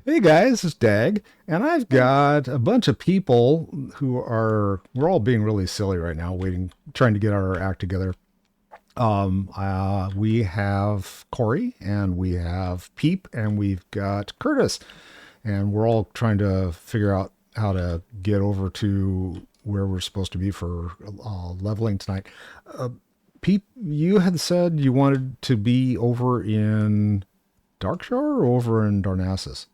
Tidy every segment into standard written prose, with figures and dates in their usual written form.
Hey guys, it's Dag, and I've got a bunch of people we're all being really silly right now, trying to get our act together. We have Corey, and we have Peep, and we've got Curtis, and we're all trying to figure out how to get over to where we're supposed to be for leveling tonight. Uh, Peep, you had said you wanted to be over in Darkshore or over in Darnassus?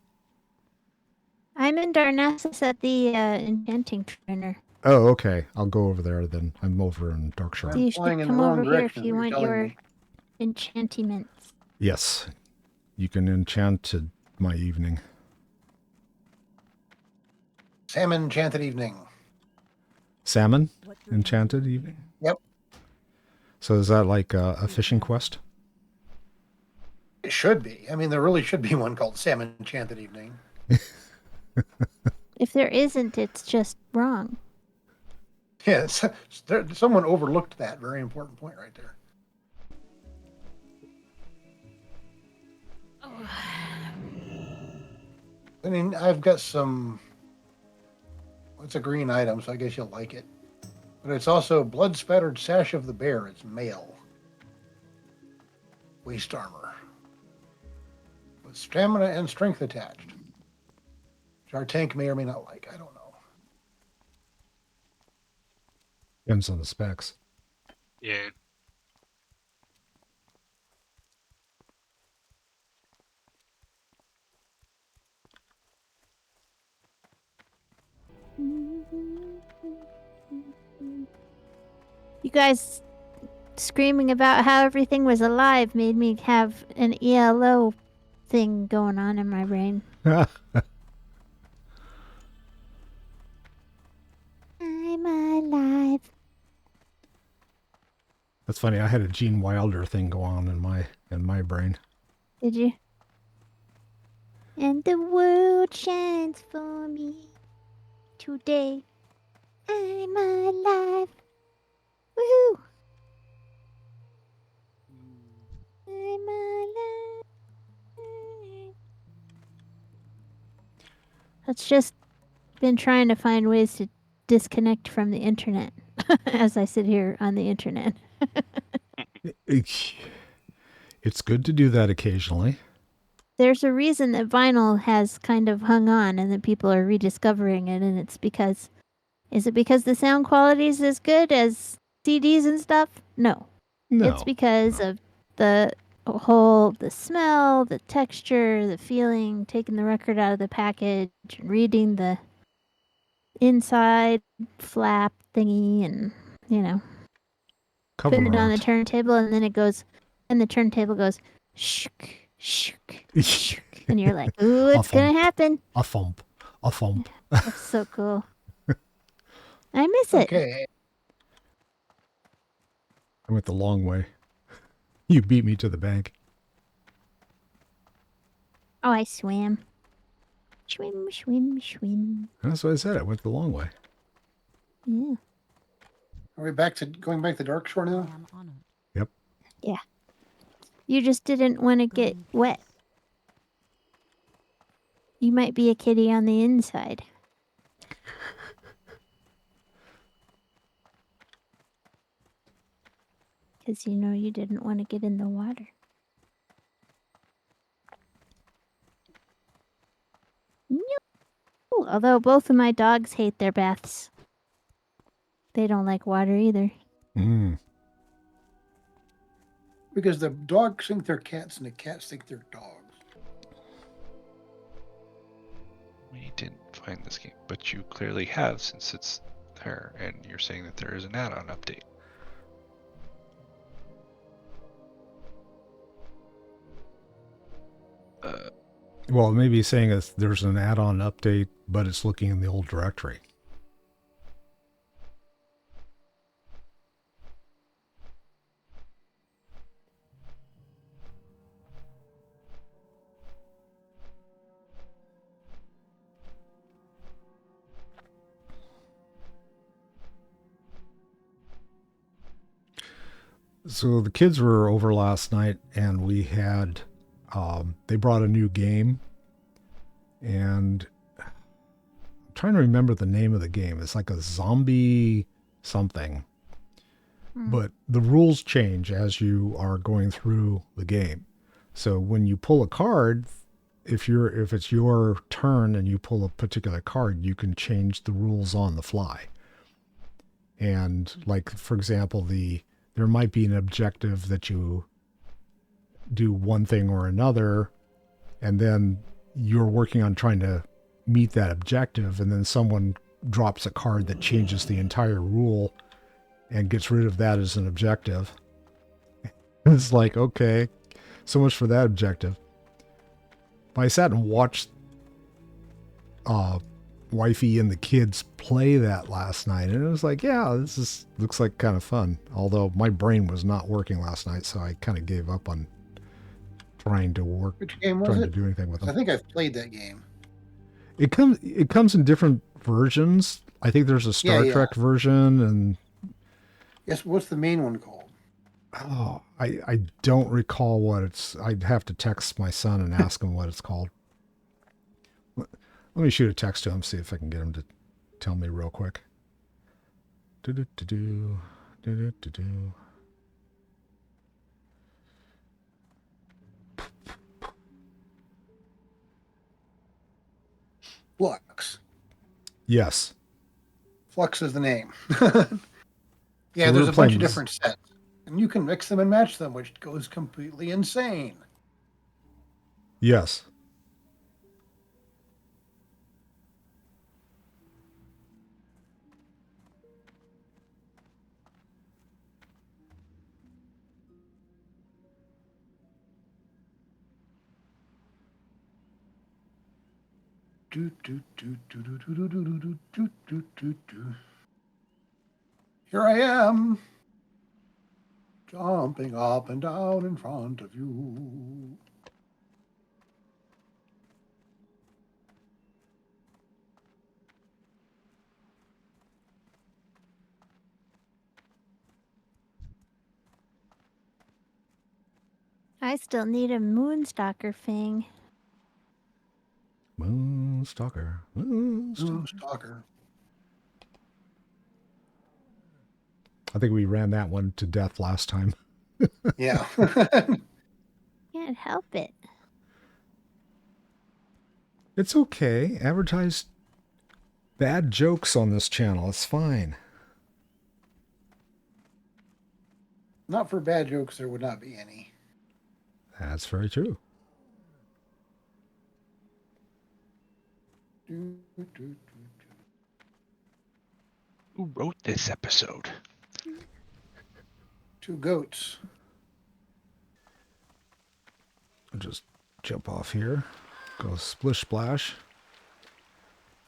I'm in Darnassus at the enchanting trainer. Oh, okay. I'll go over there then. I'm over in Darkshire. So you should come over here if you want your enchantiments. Yes, you can enchant my evening. Salmon Enchanted Evening. Salmon enchanted evening? Yep. So is that like a fishing quest? It should be. I mean, there really should be one called Salmon Enchanted Evening. If there isn't, it's just wrong. Yes, someone overlooked that very important point right there. Oh. I mean, I've got some... It's a green item, so I guess you'll like it. But it's also Blood-Spattered Sash of the Bear. It's male. Waist armor. With stamina and strength attached. Which our tank may or may not like. I don't know. Depends on the specs. Yeah. You guys screaming about how everything was alive made me have an ELO thing going on in my brain. I'm alive. That's funny. I had a Gene Wilder thing go on in my brain. Did you? And the world shines for me today. I'm alive. Woohoo! I'm alive. That's just been trying to find ways to disconnect from the internet as I sit here on the internet. It's good to do that occasionally. There's a reason that vinyl has kind of hung on and that people are rediscovering it, and it's because... Is it because the sound quality is as good as CDs and stuff? No. It's because of the smell, the texture, the feeling, taking the record out of the package, reading the inside flap thingy, and, putting it on the turntable, and then it goes, and the turntable goes, shook, shook, shook. And you're like, ooh, it's going to happen. A thump. That's so cool. I miss it. Okay. I went the long way. You beat me to the bank. Oh, I swam. Swim, swim, swim. That's what I said. I went the long way. Yeah. Are we going back to Darkshore now? Yep. Yeah. You just didn't want to get wet. You might be a kitty on the inside. Because you didn't want to get in the water. No. Although both of my dogs hate their baths. They don't like water either. Because the dogs think they're cats and the cats think they're dogs. We didn't find this game, but you clearly have since it's there, and you're saying that there is an add-on update. Well, maybe saying there's an add-on update, but it's looking in the old directory. So the kids were over last night, and we had they brought a new game, and I'm trying to remember the name of the game. It's like a zombie something. But the rules change as you are going through the game. So when you pull a card, if it's your turn and you pull a particular card, you can change the rules on the fly. And like, for example, there might be an objective that you do one thing or another, and then you're working on trying to meet that objective, and then someone drops a card that changes the entire rule and gets rid of that as an objective. It's like, okay, so much for that objective. But I sat and watched wifey and the kids play that last night, and it was like, yeah, looks like kind of fun. Although my brain was not working last night, so I kind of gave up on trying to Which game was trying it? to do anything with them. I think I've played that game. It comes in different versions. I think there's a Star Trek version, and Yes, what's the main one called? oh, I don't recall what it's. I'd have to text my son and ask him what it's called. Let me shoot a text to him, see if I can get him to tell me real quick. Do-do-do-do, do-do-do-do. Flux. Yes. Flux is the name. So Yeah, there's we're a bunch playing of this- different sets. And you can mix them and match them, which goes completely insane. Yes. Do, do, do, do, do, do, do, do, do, do, do, do, do. Here I am, jumping up and down in front of you. I still need a Moonstalker thing. Moonstalker. Moonstalker. Stalker. I think we ran that one to death last time. Yeah. Can't help it. It's okay. Advertise bad jokes on this channel. It's fine. Not for bad jokes, there would not be any. That's very true. Do, do, do, do. Who wrote this episode? Two goats. I'll just jump off here. Go splish splash.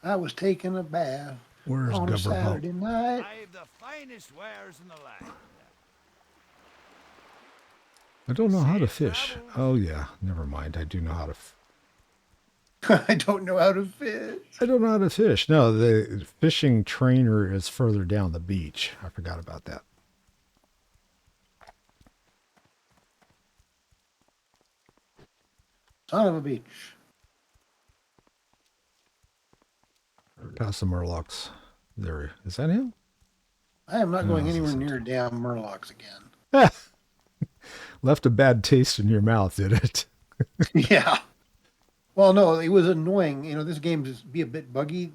I was taking a bath Where's on a Gubber Saturday Bump? night. I've the finest wares in the land. I don't know how to fish. Oh yeah, never mind. I do know how to. I don't know how to fish. I don't know how to fish. No, the fishing trainer is further down the beach. I forgot about that. Son of a beach. Past the Murlocs. There, is that him? I am not going No, anywhere this near damn Murlocs again. Left a bad taste in your mouth, did it? Yeah. Well, no, it was annoying. You know, this game just be a bit buggy.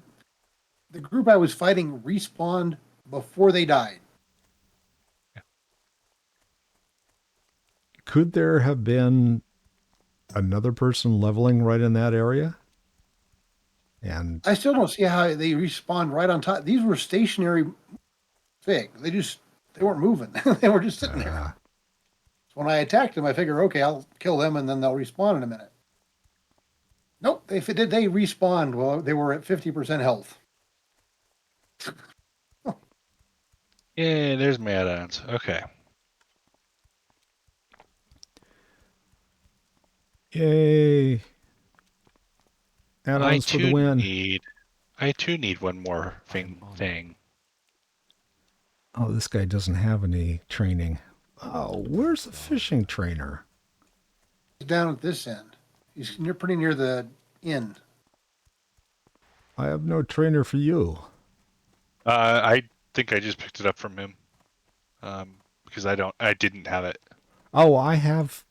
The group I was fighting respawned before they died. Could there have been another person leveling right in that area? And I still don't see how they respawned right on top. These were stationary thing. They weren't moving. They were just sitting there. So when I attacked them, I figured, okay, I'll kill them and then they'll respawn in a minute. Nope, they respawned. Well, they were at 50% health. Yeah, there's my add-ons. Okay. yay! I Add-ons for the too win. need one more thing. Oh, this guy doesn't have any training. Oh, where's the fishing trainer? He's down at this end. You're pretty near the inn. I have no trainer for you. I think I just picked it up from him. Because I didn't have it. Oh, I have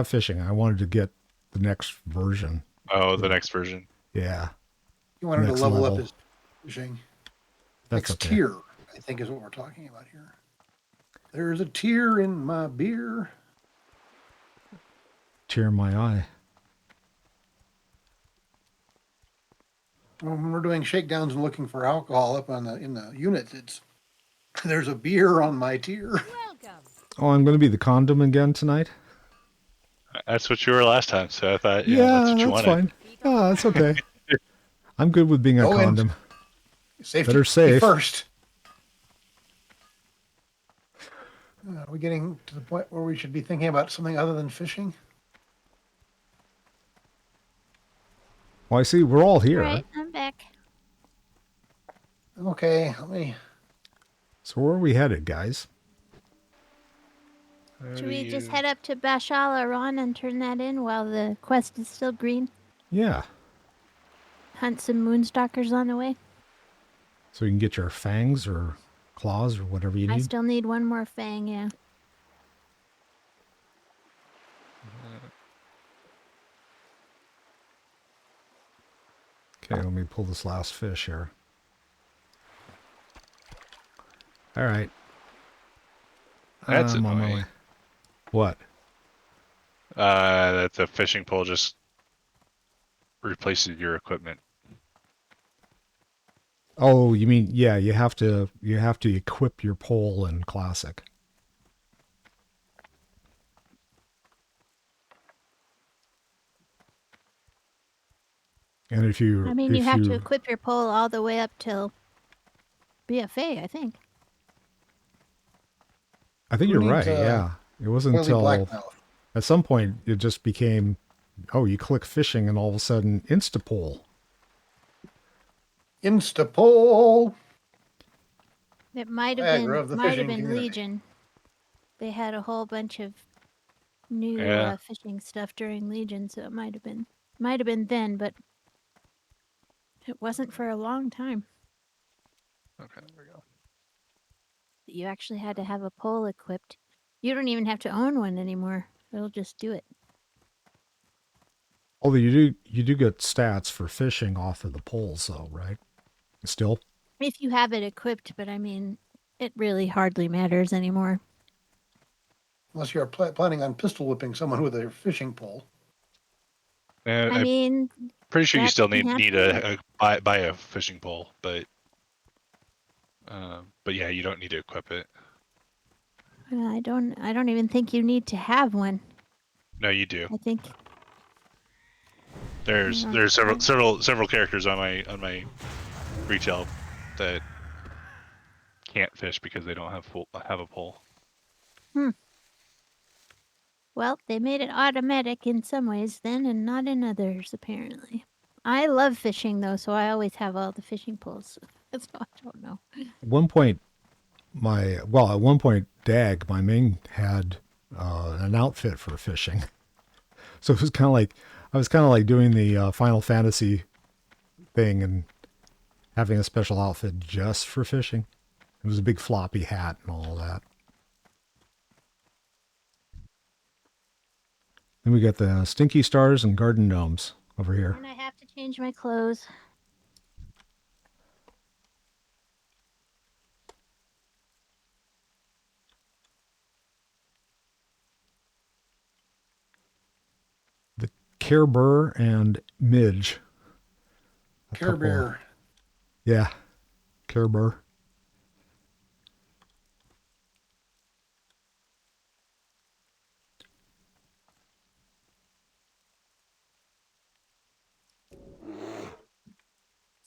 fishing. I wanted to get the next version. Oh, the next version. Yeah, You wanted to next level up level. his fishing. That's Next okay. tier, I think, is what we're talking about here. There's a tear in my beer. Tear in my eye. When we're doing shakedowns and looking for alcohol up on in the units, it's there's a beer on my tier. Welcome. Oh, I'm going to be the condom again tonight. That's what you were last time, so I thought, Yeah, that's what you that's wanted. fine. Oh, that's okay. I'm good with being a Go in. condom. Safety Better safe. first. Are we getting to the point where we should be thinking about something other than fishing? Well, I see we're all here. All right, I'm back. Okay, let me. So where are we headed, guys? Should we just head up to Bashal Aran and turn that in while the quest is still green? Yeah. Hunt some moonstalkers on the way? So you can get your fangs or claws or whatever you I need. still need one more fang, yeah. Okay, let me pull this last fish here. All right. That's I'm on my way. annoying. What? That the fishing pole just replaces your equipment. Oh, you mean you have to equip your pole in classic. And if you I mean, you have to equip your pole all the way up till BFA, I think. I think Who you're needs, right. Yeah. It wasn't Oily until blackmouth. at some point it just became, oh, you click fishing and all of a sudden Instapole. Instapole. It might have Viagra of the fishing been community. Legion. They had a whole bunch of new Yeah. fishing stuff during Legion, so it might have been then, but it wasn't for a long time. Okay, there we go. You actually had to have a pole equipped. You don't even have to own one anymore. It'll just do it. Although you do get stats for fishing off of the poles though, right? Still? If you have it equipped, but I mean, it really hardly matters anymore. Unless you're planning on pistol whipping someone with a fishing pole. And I I'm mean, pretty sure you that still can need happen. buy a fishing pole, but yeah, you don't need to equip it. I don't even think you need to have one. No, you do. I think There's several characters on my retail that can't fish because they don't have a pole. Well, they made it automatic in some ways then and not in others, apparently. I love fishing, though, so I always have all the fishing poles. So I don't know. At one point, Dag, my main, had an outfit for fishing. So it was kind of like, I was kind of like doing the Final Fantasy thing and having a special outfit just for fishing. It was a big floppy hat and all that. Then we got the Stinky Stars and Garden Gnomes over here. And I have to change my clothes. The Care Burr and Midge. Care Bear. Yeah, Care Burr.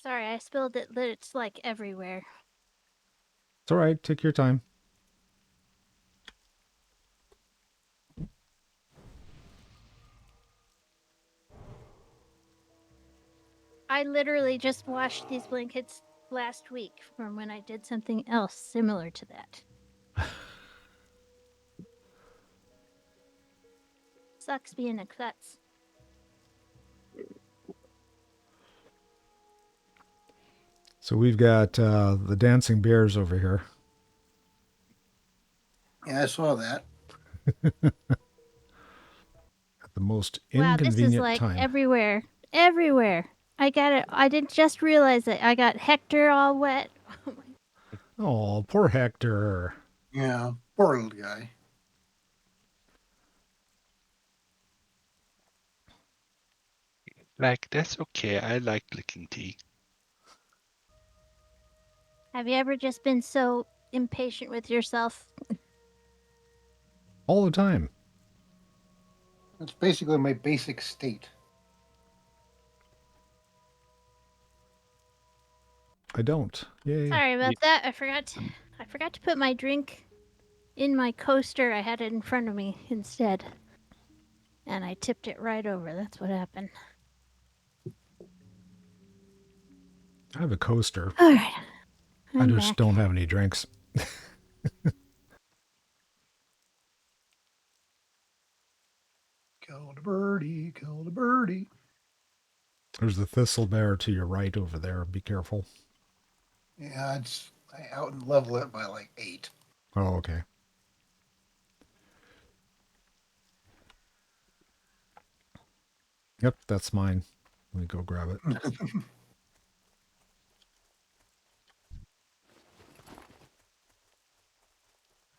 Sorry, I spilled it. It's like everywhere. It's all right. Take your time. I literally just washed these blankets last week from when I did something else similar to that. Sucks being a klutz. So we've got the dancing bears over here. Yeah, I saw that. At the most Wow, this is inconvenient like time. everywhere. Everywhere. I got it. I didn't just realize that I got Hector all wet. Oh, poor Hector. Yeah, poor little guy. Like, that's okay. I like licking tea. Have you ever just been so impatient with yourself? All the time. That's basically my basic state. I don't. Yay. Sorry about that. I forgot to put my drink in my coaster. I had it in front of me instead. And I tipped it right over. That's what happened. I have a coaster. All right. I I'm just back. don't have any drinks. Killed a birdie, killed a birdie. There's the thistle bear to your right over there. Be careful. Yeah, I out and level it by like 8. Oh, okay. Yep, that's mine. Let me go grab it.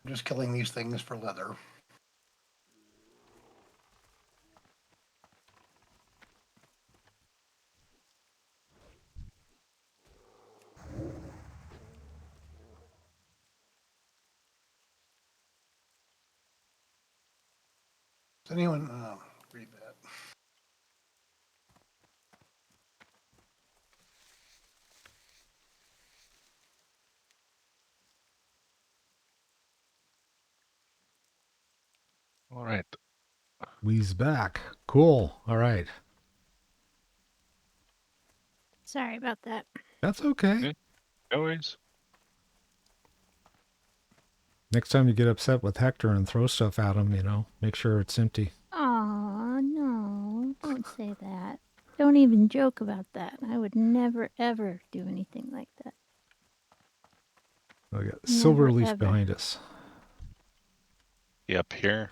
I'm just killing these things for leather. Does anyone read that? All right. We's back. Cool. All right. Sorry about that. That's okay. Yeah. No worries. Next time you get upset with Hector and throw stuff at him, make sure it's empty. Aw, no. Don't say that. Don't even joke about that. I would never, ever do anything like that. We got Silverleaf ever. behind us. Yep, here.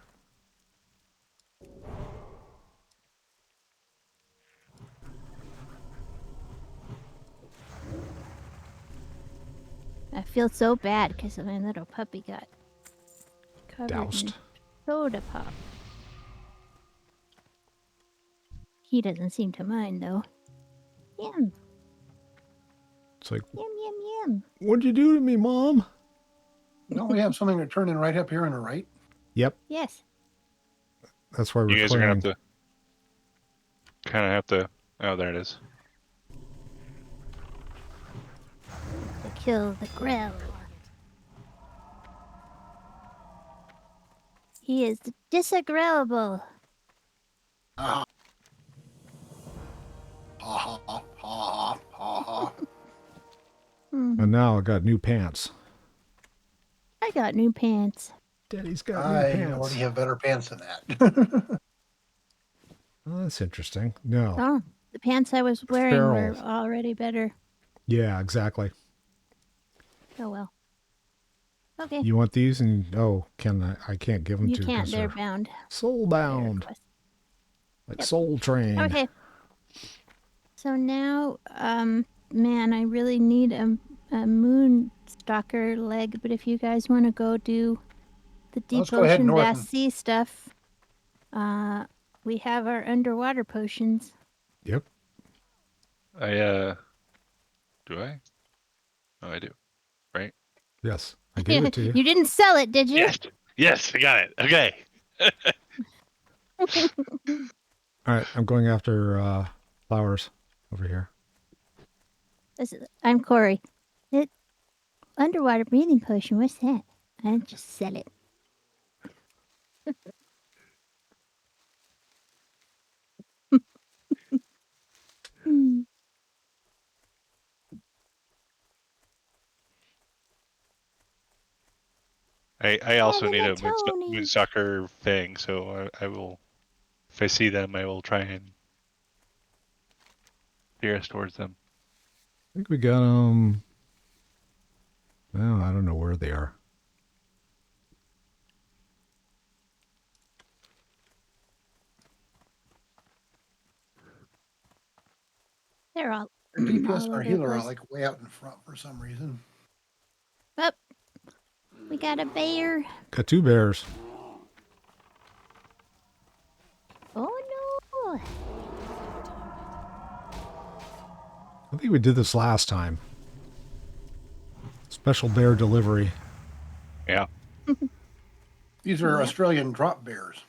I feel so bad because my little puppy got covered Doused. in soda pop. He doesn't seem to mind, though. Yum, It's like, yum, yum, yum. what'd you do to me, Mom? Don't we have something to turn in right up here on the right? Yep, Yes. that's why we're You guys are gonna clearing. have to. Oh, there it is. To kill the Grell. He is disagreeable. Ah. Ha ha ha ha ha ha. And now I got new pants. I got new pants. Daddy's got new I pants. already have better pants than that. Oh, that's interesting. No. Oh, the pants I was wearing were Feral. already better. Yeah, exactly. Oh well. Okay. You want these? And I can't give them You to can't. because They're they're bound. soul They're bound, quest- like Yep. Soul Train. Okay. So now, man, I really need a moon stalker leg. But if you guys want to go do the deep Let's go ahead ocean north vast and- sea stuff, we have our underwater potions. Yep. Do I? Oh, I do. Right? Yes, I gave it to you. You didn't sell it, did you? Yes. Yes, I got it. Okay. All right, I'm going after flowers over here. I'm Corey. Underwater breathing potion. What's that? I just sell it. Hmm. I also need a Tony. moonsucker fang, so I will, if I see them, I will try and steer us towards them. think we got them. Well, I don't know where they are. They're all, Our DPS all and our over the healer are place. like way out in front for some reason. Up. We got a bear. Got 2 bears. Oh no. I think we did this last time. Special bear delivery. Yeah. These are Yep. Australian drop bears.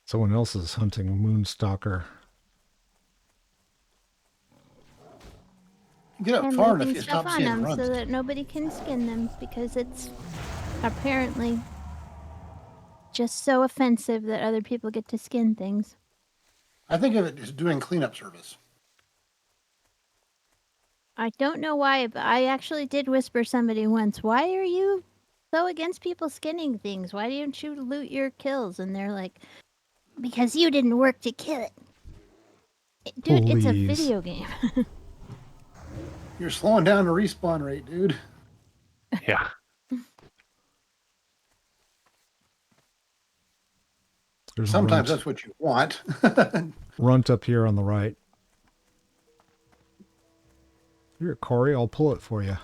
Someone else is hunting a moonstalker. Get up And far enough, leaving you stuff stop on seeing them runs. so that nobody can skin them because it's apparently just so offensive that other people get to skin things. I think of it as doing cleanup service. I don't know why, but I actually did whisper somebody once, "Why are you so against people skinning things? Why don't you loot your kills?" And they're like, "Because you didn't work to kill it." Dude, it's a Please. video game. You're slowing down the respawn rate, dude. Yeah. There's a Sometimes runt, that's what you want. runt up here on the right. Here, Corey, I'll pull it for you.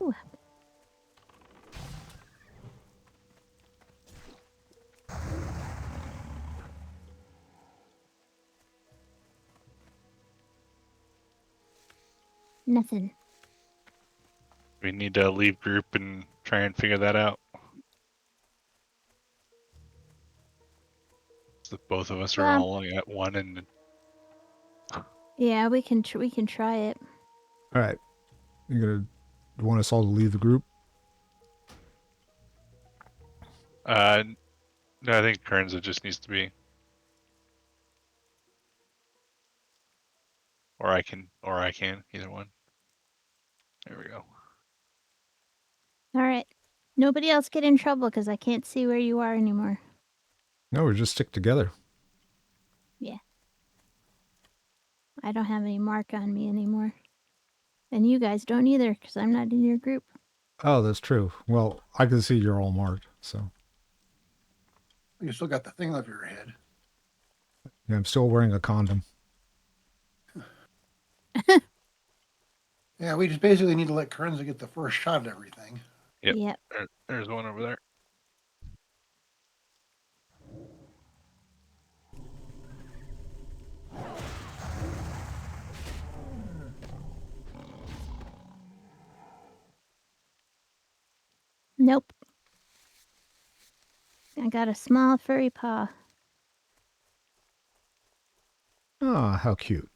Ooh. Nothing. We need to leave group and try and figure that out. So both of us are Well- all at one, and Yeah, we can try it. All right. You want us all to leave the group? no, I think Kearns it just needs to be, or I can, either one. There we go. All right. Nobody else get in trouble because I can't see where you are anymore. No, we just stick together. I don't have any mark on me anymore. And you guys don't either because I'm not in your group. Oh, that's true. Well, I can see you're all marked, so. You still got the thing over your head. Yeah, I'm still wearing a condom. Yeah, we just basically need to let Kerenza get the first shot at everything. Yep. There's one over there. Nope. I got a small furry paw. Ah, how cute.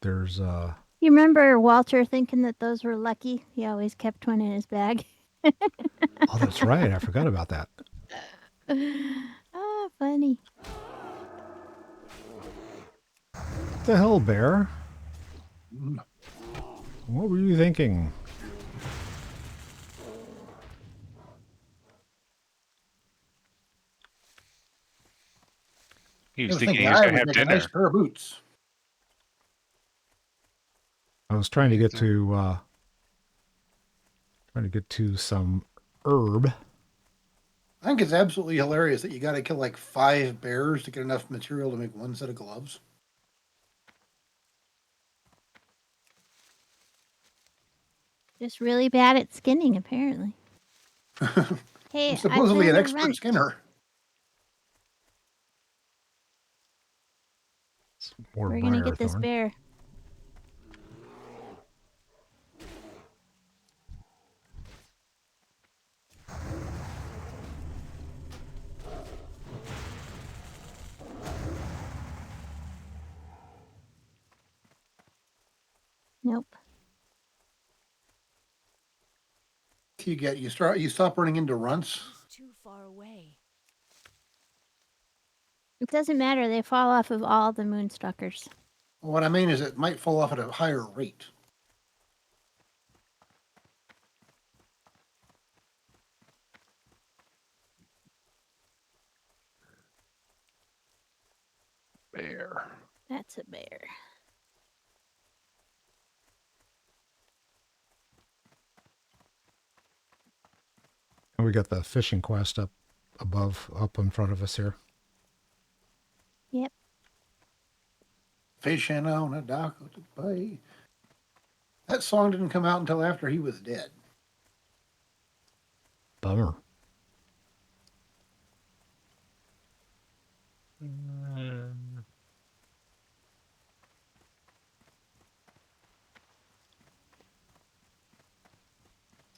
There's, You remember Walter thinking that those were lucky? He always kept one in his bag. oh, that's right. I forgot about that. Ah, funny. What the hell, bear? Mm. What were you thinking? I He's was thinking thinking he's I gonna would have make dinner. a nice pair of boots. I was trying to get to some herb. I think it's absolutely hilarious that you got to kill like 5 bears to get enough material to make one set of gloves. Just really bad at skinning, apparently. Hey, I'm I supposedly an found a expert runt. skinner. Some more We're gonna get this briarthorn. bear. Nope. You stop running into runts. Too far away. It doesn't matter. They fall off of all the moonstalkers. What I mean is it might fall off at a higher rate. bear. That's a bear. And we got the fishing quest up in front of us here. Yep. Fishing on a dock of the bay. That song didn't come out until after he was dead. Bummer.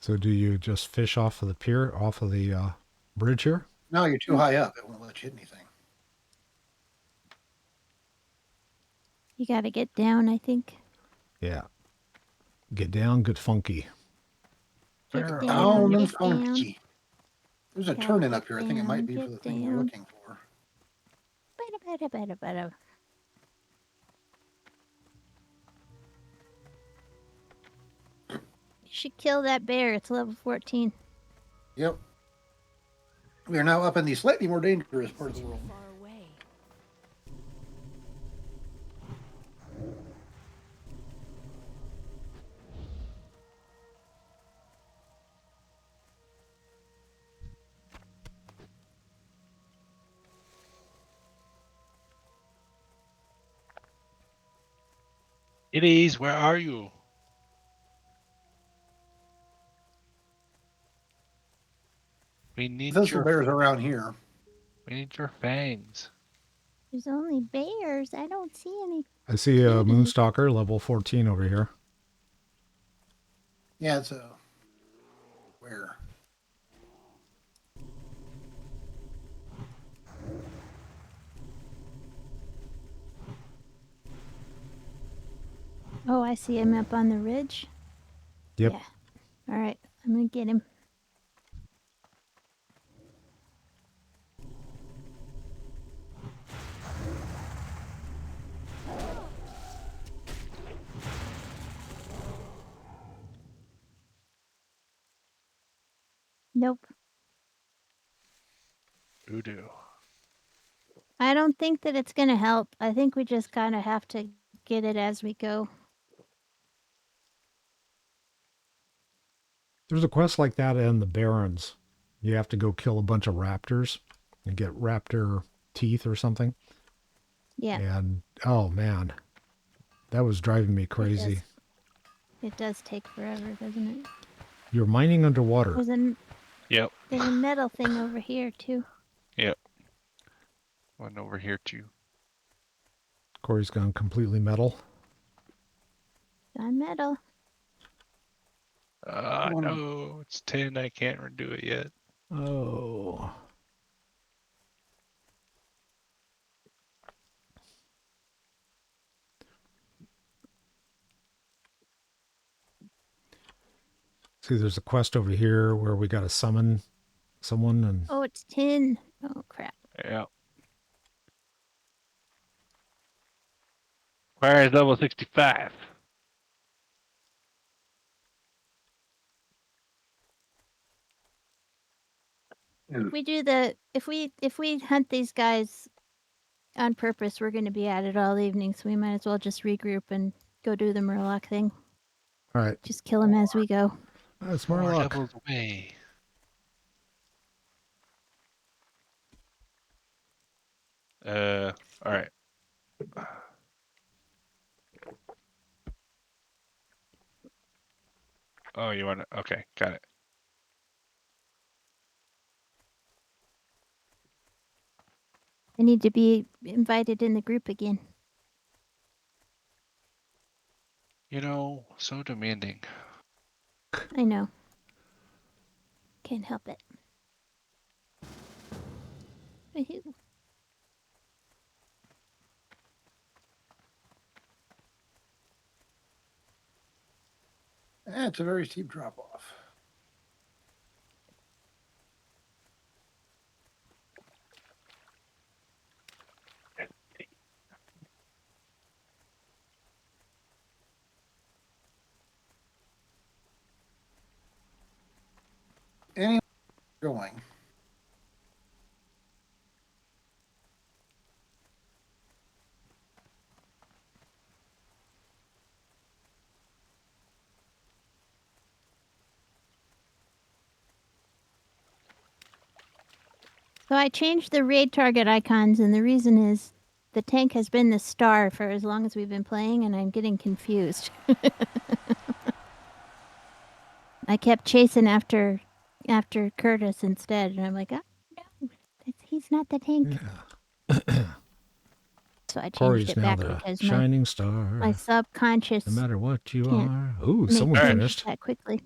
So do you just fish off of the pier, off of the bridge here? No, you're too high up. It won't let you hit anything. You got to get down, I think. Yeah. Get down, get funky. Get Where down, Down and get down. funky. There's a Gotta turn in get up here. I think it might be down, for the get thing we're down. looking for. Bada. You should kill that bear. It's level 14. Yep. We are now up in the slightly more dangerous part of the world. Far away. Kitties, where are you? We need Thistle your bears around here. we need your fangs. There's only bears. I don't see any. I see a Kitty. Moonstalker, level 14 over here. Yeah, it's a where? Oh, I see him up on the ridge. Yep. Yeah. All right. I'm going to get him. Nope. Voodoo. I don't think that it's going to help. I think we just kind of have to get it as we go. There's a quest like that in the Barrens. You have to go kill a bunch of raptors and get raptor teeth or something. Yeah. And oh man, that was driving me crazy. It does take forever, doesn't it? You're mining underwater. Yep. There's a metal thing over here, too. Yep. One over here too. Corey's gone completely metal. Got metal. No, it's 10. I can't redo it yet. Oh. See, there's a quest over here where we got to summon someone and Oh, it's 10. Oh, crap. Yeah. Where is level 65? If we hunt these guys on purpose, we're going to be at it all evening, so we might as well just regroup and go do the Murloc thing. all right. Just kill them as we go. It's 4 Murloc. levels away. All right. Oh, you want to? Okay, got it. I need to be invited in the group again. You know, so demanding. I know. Can't help it. Woohoo. It's a very steep drop off. Anyway, going. So I changed the raid target icons, and the reason is the tank has been the star for as long as we've been playing, and I'm getting confused. I kept chasing after Curtis instead, and I'm like, oh no, he's not the tank. Yeah. So I changed Corey's it now back the because shining my star. subconscious No matter what you can't are. Ooh, make someone changes finished. that quickly.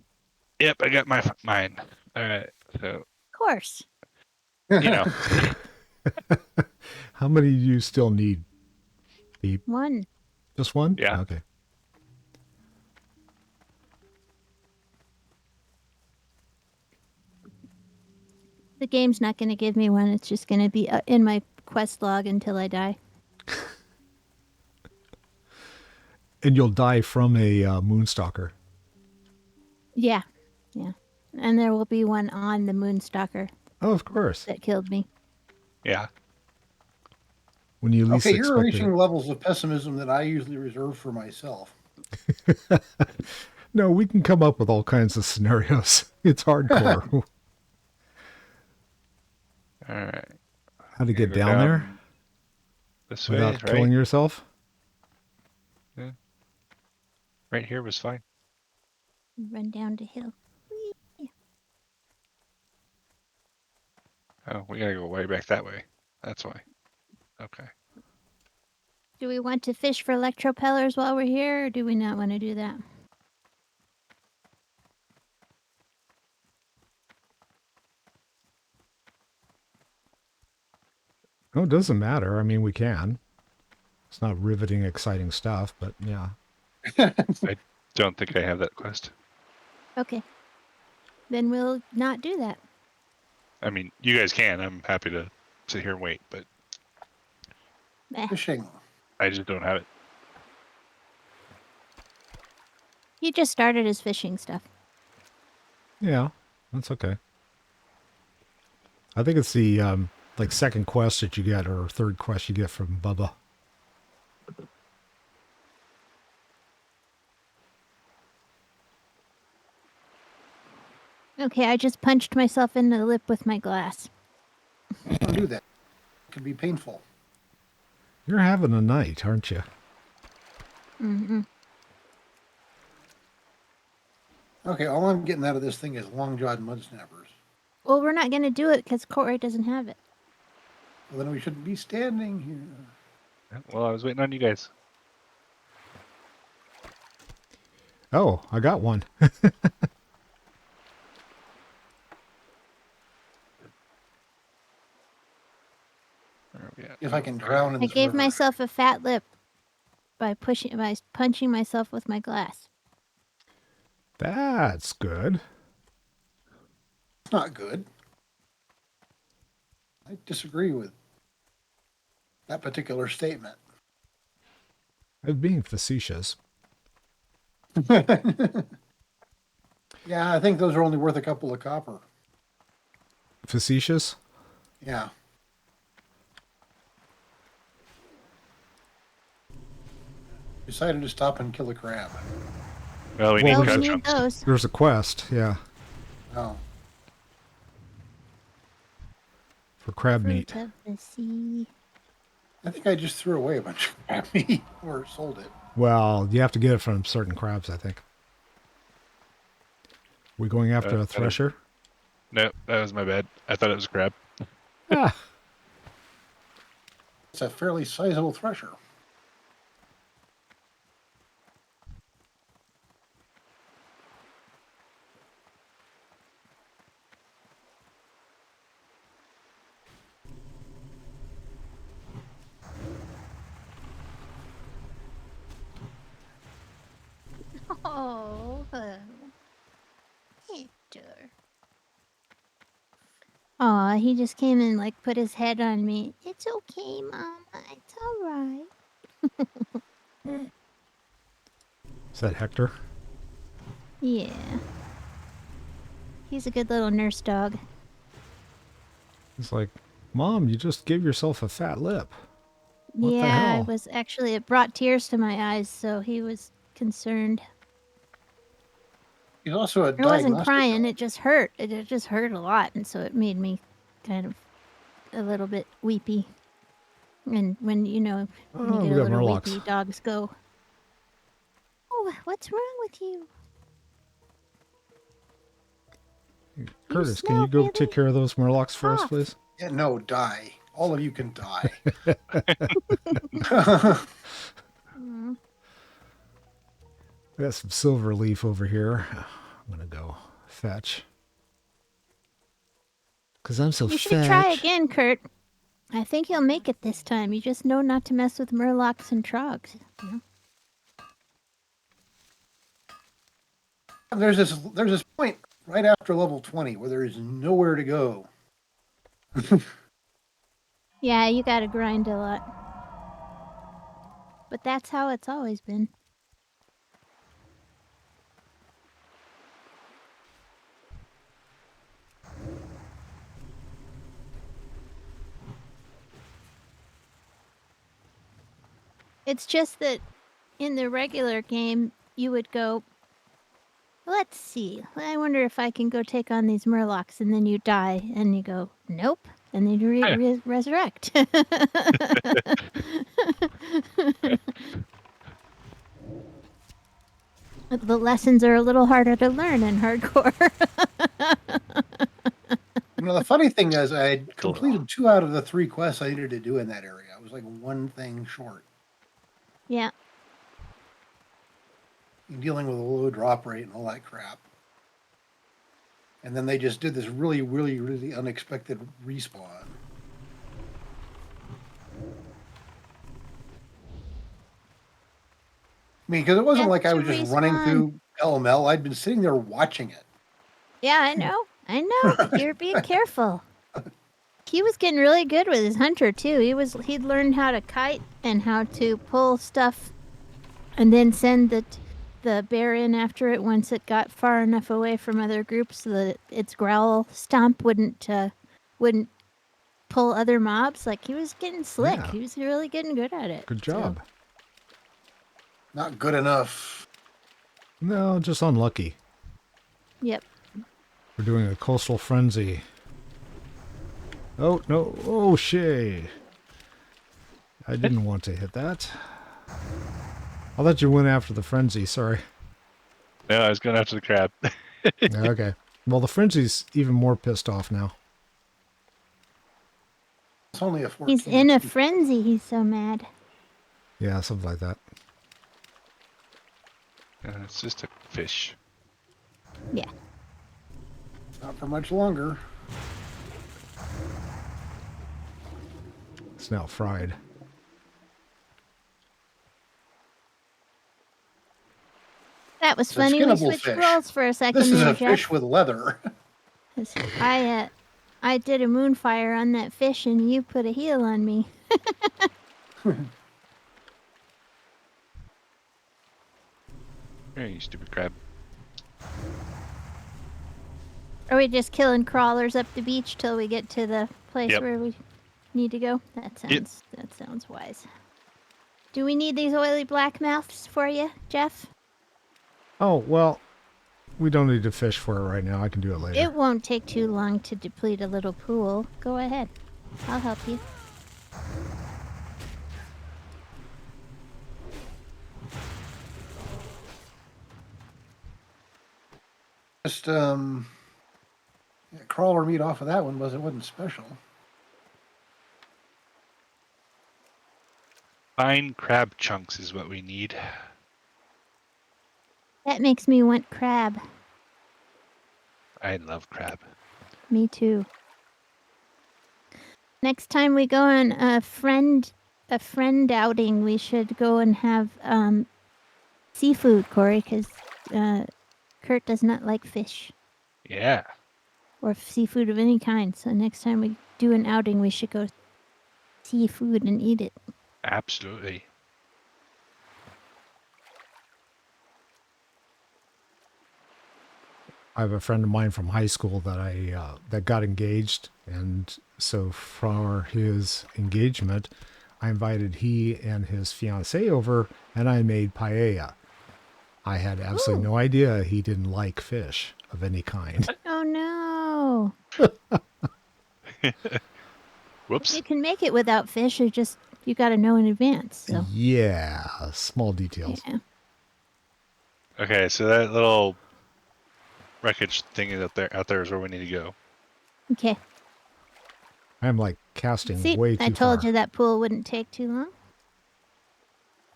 Yep, I got mine. All right, so Of course. you know, How many do you still need, Peep? One. Just one? Yeah. Okay. The game's not going to give me one. It's just going to be in my quest log until I die. And you'll die from a moonstalker. Yeah. Yeah. And there will be one on the Moonstalker Oh, of course. that killed me. yeah. When you least Okay, you're expected reaching it. levels of pessimism that I usually reserve for myself. No, we can come up with all kinds of scenarios. It's hardcore. All right. How to get Go down there this way, without right? killing yourself? Right here was fine. Run down the hill. Oh, we gotta go way back that way. That's why. Okay. Do we want to fish for electropellers while we're here, or do we not want to do that? Oh, it doesn't matter. I mean, we can. It's not riveting, exciting stuff, but yeah. Don't think I have that quest. Okay. Then we'll not do that. I mean, you guys can. I'm happy to sit here and wait, but Eh. Fishing. I just don't have it. He just started his fishing stuff. Yeah, that's okay. I think it's the like second quest that you get or third quest you get from Bubba. Okay, I just punched myself in the lip with my glass. Don't do that. It could be painful. You're having a night, aren't you? Mm-hmm. Okay, all I'm getting out of this thing is long-jawed mud snappers. Well, we're not going to do it because Corey doesn't have it. Well, then we shouldn't be standing here. Well, I was waiting on you guys. Oh, I got one. Where are we at? If I can drown in I this gave river. myself a fat lip by punching myself with my glass. That's good. It's not good. I disagree with that particular statement. I'm being facetious. Yeah, I think those are only worth a couple of copper. Facetious? Yeah. Decided to stop and kill a crab. Well, we Well, need Well, crab we need chunks. those. There's a quest, yeah, Oh. for crab meat. Fruit of the sea. I think I just threw away a bunch of crab meat or sold it. Well, you have to get it from certain crabs, I think. We going after a that is- thresher? No, that was my bad. I thought it was a crab. Ah, It's a fairly sizable thresher. Oh, Hector. Aw, he just came and like put his head on me. It's okay, Mama. It's all right. is that Hector? Yeah. He's a good little nurse dog. He's like, Mom, you just gave yourself a fat lip. What the yeah, hell? it brought tears to my eyes, so he was concerned. He's also a I wasn't diagnostic crying, dog. it just hurt. It just hurt a lot, and so it made me kind of a little bit weepy. And when, you know, when Oh, you we get a got little murlocs. weepy, dogs go, "Oh, what's wrong with you? Curtis, can smell you go really take care of those murlocs for us, off." please? Yeah, no, die. All of you can die. Mm. We got some silver leaf over here. I'm gonna go fetch. Cause I'm so You should try fetch. again, Kurt. I think you'll make it this time. You just know not to mess with murlocs and trogs. You know? There's this point right after level 20 where there is nowhere to go. Yeah, you gotta grind a lot. But that's how it's always been. It's just that in the regular game, you would go, let's see, I wonder if I can go take on these murlocs, and then you die, and you go, nope, and then you resurrect. The lessons are a little harder to learn in hardcore. You know, the funny thing is, I had completed 2 out of the 3 quests I needed to do in that area. I was like one thing short. Yeah. Dealing with a low drop rate and all that crap. And then they just did this really, really, really unexpected respawn. I mean, because it wasn't like I was just running through LML. I'd been sitting there watching it. Yeah, I know. I know, but you're being careful. He was getting really good with his hunter too. He'd learned how to kite and how to pull stuff and then send the bear in after it once it got far enough away from other groups so that its growl stomp wouldn't pull other mobs. Like, he was getting slick. Yeah. He was really getting good at it. Good job. So, Not good enough. No, just unlucky. yep. We're doing a coastal frenzy. Oh, no. Oh, Shay. I didn't want to hit that. I'll let you win after the frenzy. Sorry. No, I was going after the crab. Okay. Well, the frenzy's even more pissed off now. It's only a 14. He's in a frenzy. He's so mad. Yeah, something like that. It's just a fish. Yeah. Not for much longer. It's now fried. That was It's a funny. We skinnable switched fish. roles for a second This is there, a Jeff. fish with leather. 'Cause I did a moonfire on that fish and you put a heal on me. Here, you stupid crab. Are we just killing crawlers up the beach till we get to the place Yep. where we need to go? That sounds wise. Do we need these oily black mouths for you, Jeff? Oh, well, we don't need to fish for it right now. I can do it later. It won't take too long to deplete a little pool. Go ahead. I'll help you. Just crawler meat off of that one wasn't special. Fine crab chunks is what we need. That makes me want crab. I love crab. Me too. Next time we go on a friend outing, we should go and have seafood, Corey, because Kurt does not like fish Yeah. or seafood of any kind. So next time we do an outing, we should go seafood and eat it. Absolutely. I have a friend of mine from high school that that got engaged, and so for his engagement, I invited he and his fiancée over, and I made paella. I had absolutely no idea he didn't like fish of any kind. Oh no! Whoops. You can make it without fish. You got to know in advance. So Yeah, small details. yeah. Okay, so that little wreckage thing is out there is where we need to go. Okay. I'm like casting See, way I too told far. you that pool wouldn't take too long.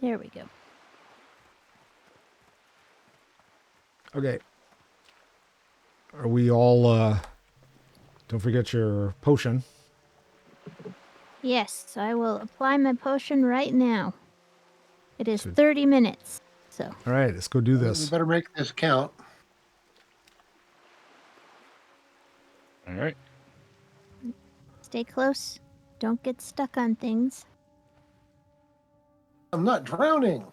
There we go. Okay. Are we all, don't forget your potion. Yes, I will apply my potion right now. It is So- 30 minutes. So All right, let's go do We this. better make this count. All right. stay close. Don't get stuck on things. I'm not drowning.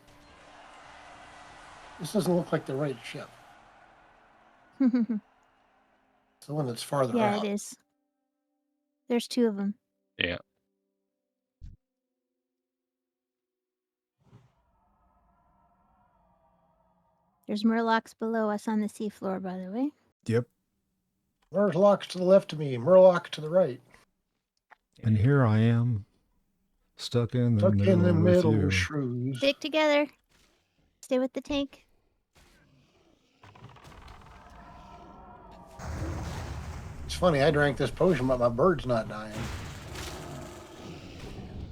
This doesn't look like the right ship. It's the one that's farther Yeah, out. it is. There's 2 of them. Yeah. There's Murlocs below us on the seafloor, by the way. Yep. Murloc's to the left of me, Murloc to the right. And here I am, stuck in the Stuck middle, in the with middle you. with shrews. Stick together. Stay with the tank. It's funny, I drank this potion, but my bird's not dying.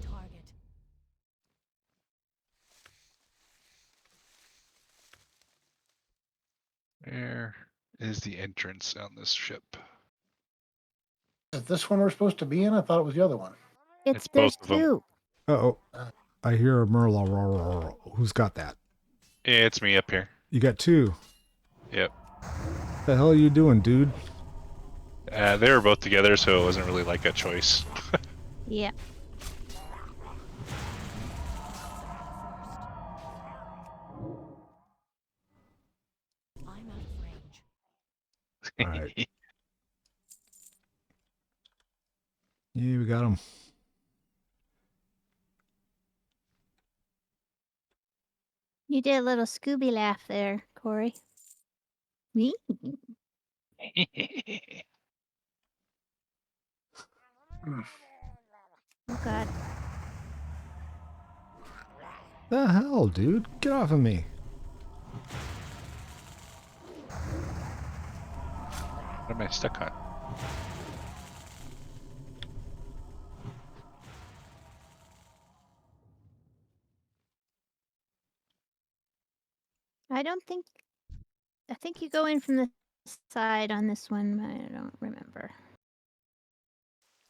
Target. Where is the entrance on this ship? Is this one we're supposed to be in? I thought it was the other one. It's There's both of them. 2. Uh-oh. I hear a Murloc. Who's got that? Yeah, it's me up here. You got 2. Yep. The hell are you doing, dude? They were both together, so it wasn't really like a choice. Yeah. I'm out of range. All right. Yeah, we got him. You did a little Scooby laugh there, Corey. Me? Oh, God. The hell, dude? Get off of me. What am I stuck on? I think you go in from the side on this one, but I don't remember.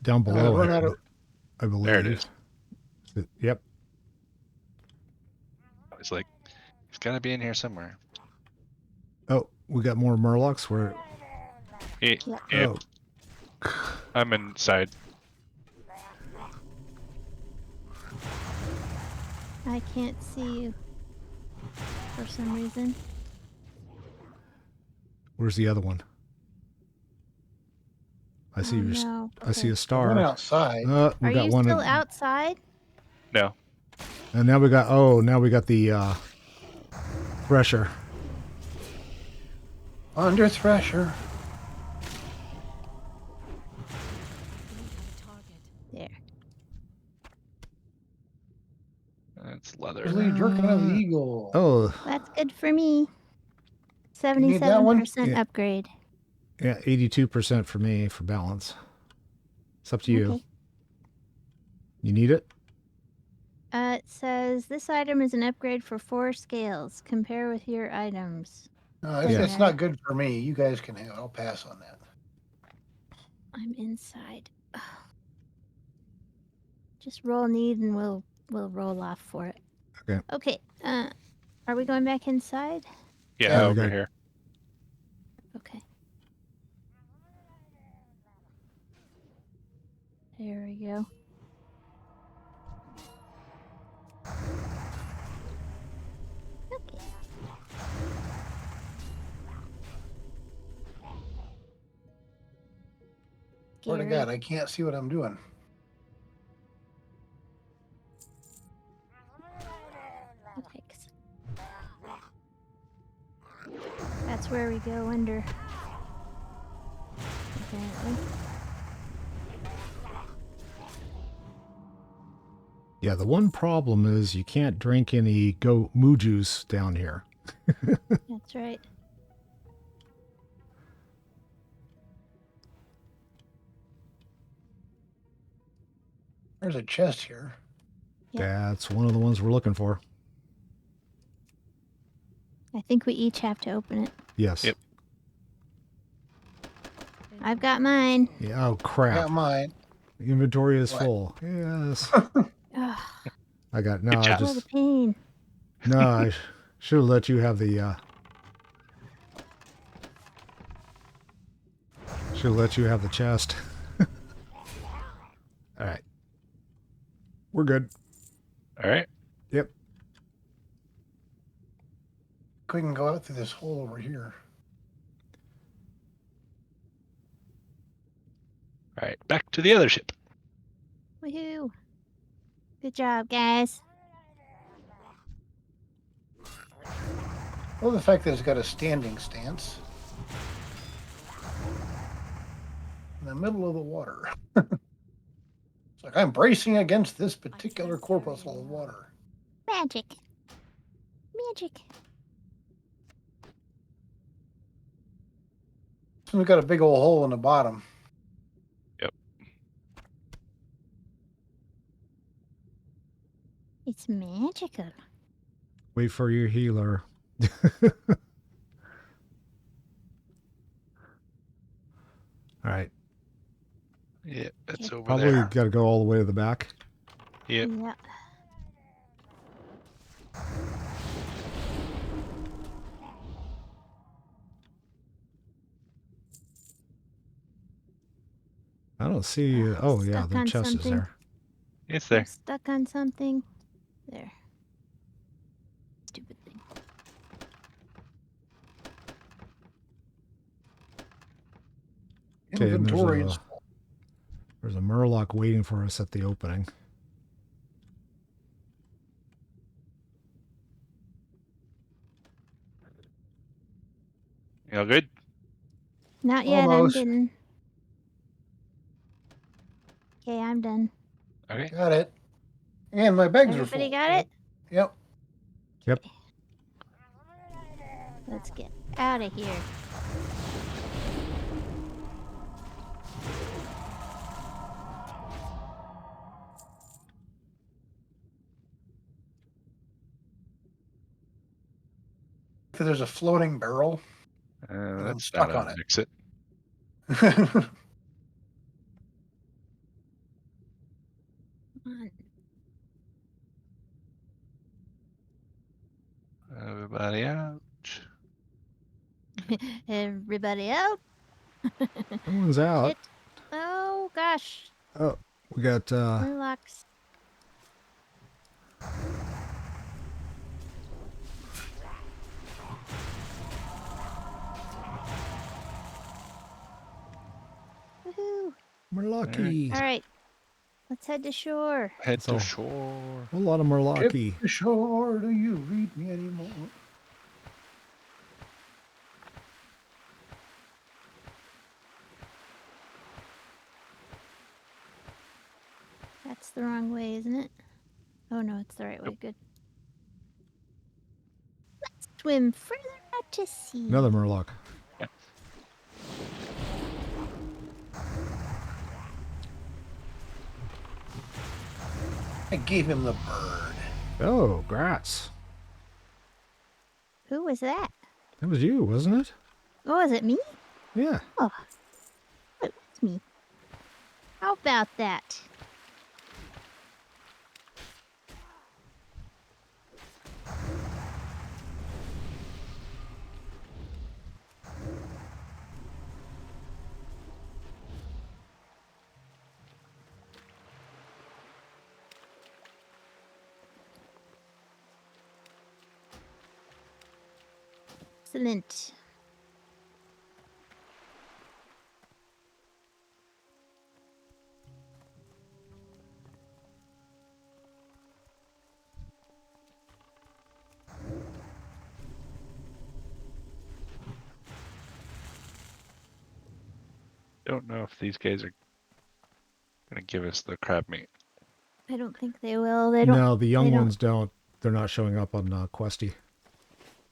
Down below, run out of- I believe. There it is. Yep. I was like, it's got to be in here somewhere. Oh, we got more Murlocs. Where? It, Yeah. it, Oh, I'm inside. I can't see you for some reason. where's the other one? I see Oh, your. no. I see Okay. a star. Run outside. We Are got you one. still outside? No. And now we got. Oh, now we got the Thresher. Under Thresher. We have a target. There. That's leather. Usually jerking of the eagle. Oh, That's good for me. need that one? 77% Yeah. upgrade. yeah, 82% for me for balance. It's up to you. Okay. You need it? It says this item is an upgrade for 4 scales. Compare with your items. No, it's, Yeah. it's not good for me. You guys can have it. I'll pass on that. I'm inside. Just roll need and we'll roll off for it. Okay. Okay. Are we going back inside? Yeah, Yeah, we over got- here. Okay. There we go. Okay. Swear to Scary. God, I can't see what I'm doing. Okay. That's where we go under. Apparently. Yeah, the one problem is you can't drink any moo juice down here. That's right. There's a chest here. Yep. That's one of the ones we're looking for. I think we each have to open it. Yes. Yep. I've got mine. Yeah, oh, I crap. got mine. The inventory is What? full. Yes. Ugh, I got, no, Good I job. what a just, pain. no, I should have let you have the, should have let you have the chest. All right. We're good. All right. Yep. We can go out through this hole over here. All right. Back to the other ship. Woohoo. Good job, guys. Well, the fact that it's got a standing stance in the middle of the water. It's like I'm bracing against this particular corpuscle of water. Magic. Magic. So we've got a big old hole in the bottom. It's magical. Wait for your healer. All right. Yeah, that's over Probably there. got to go all the way to the back. Yep. Yeah. I don't see. Oh, yeah, Stuck the on chest is something. there. It's I'm there. stuck on something. There. Stupid thing. Okay, and Inventory is there's a Murloc waiting for us at the opening. You all good? Not yet, Almost. I'm done. Okay, I'm done. Okay. got it. And my bags are full. Everybody got it? Yep. Yep. Let's get out of here. There's a floating barrel. I'm That's stuck not on an it. exit. Come on. Everybody out. Everybody out. Everyone's out. Shit. Oh, gosh. Oh, we got, Murlocs. Woohoo. Murlocky. All right. Let's head to shore. Head So- to shore. A lot of Ship Murlocky. to shore, do you read me anymore? That's the wrong way, isn't it? Oh, no, it's the right way. Good. Let's swim further out to sea. Another Murloc. I gave him the bird. Oh, Gratz. Who was that? That was you, wasn't it? Oh, is it me? Yeah. It was me. How about that? Excellent. Don't know if these guys are gonna give us the crab meat. I don't think they will. They don't. No, the young they don't- ones don't. They're not showing up on Questy.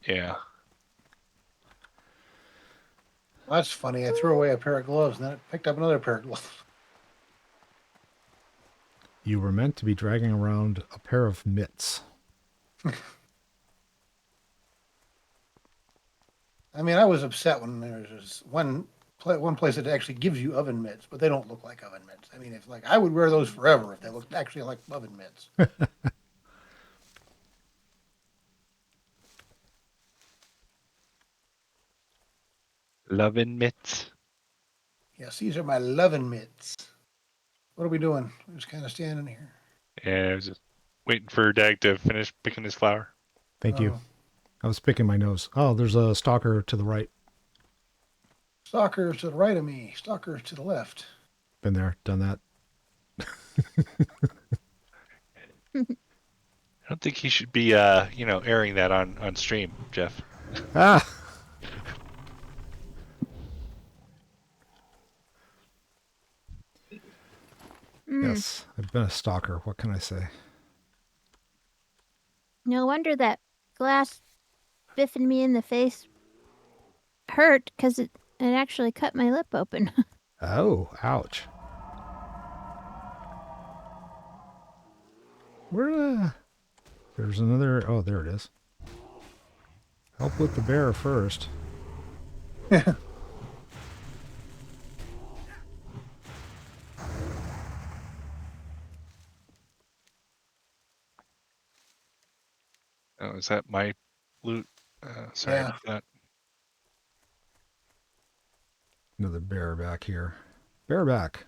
Yeah. Well, that's funny. I threw away a pair of gloves and then I picked up another pair of gloves. You were meant to be dragging around a pair of mitts. I mean, I was upset when there was this one place that actually gives you oven mitts, but they don't look like oven mitts. I mean, if like I would wear those forever if they looked actually like oven mitts. Loving mitts. Yes, these are my loving mitts. What are we doing? We're just kind of standing here. Yeah, I was just waiting for Dag to finish picking his flower. Thank you. Oh. I was picking my nose. Oh, there's a stalker to the right. Stalkers to the right of me. Stalkers to the left. Been there, done that. I don't think he should be, airing that on stream, Jeff. Ah! Yes, I've been a stalker. What can I say? No wonder that glass biffing me in the face hurt, because it actually cut my lip open. Oh, ouch. Where, there's another, oh, there it is. Help with the bear first. Oh, is that my loot? Sorry Yeah. about that. Another bear back here. Bear back.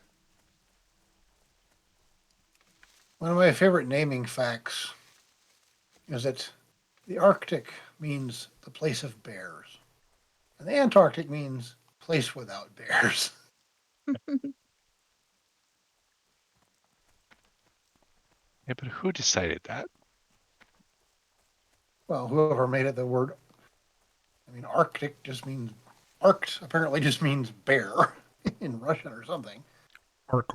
One of my favorite naming facts is that the Arctic means the place of bears, and the Antarctic means place without bears. Yeah, but who decided that? Well, whoever made it, the word, I mean, Arctic just means, arct apparently just means bear in Russian or something. Orc.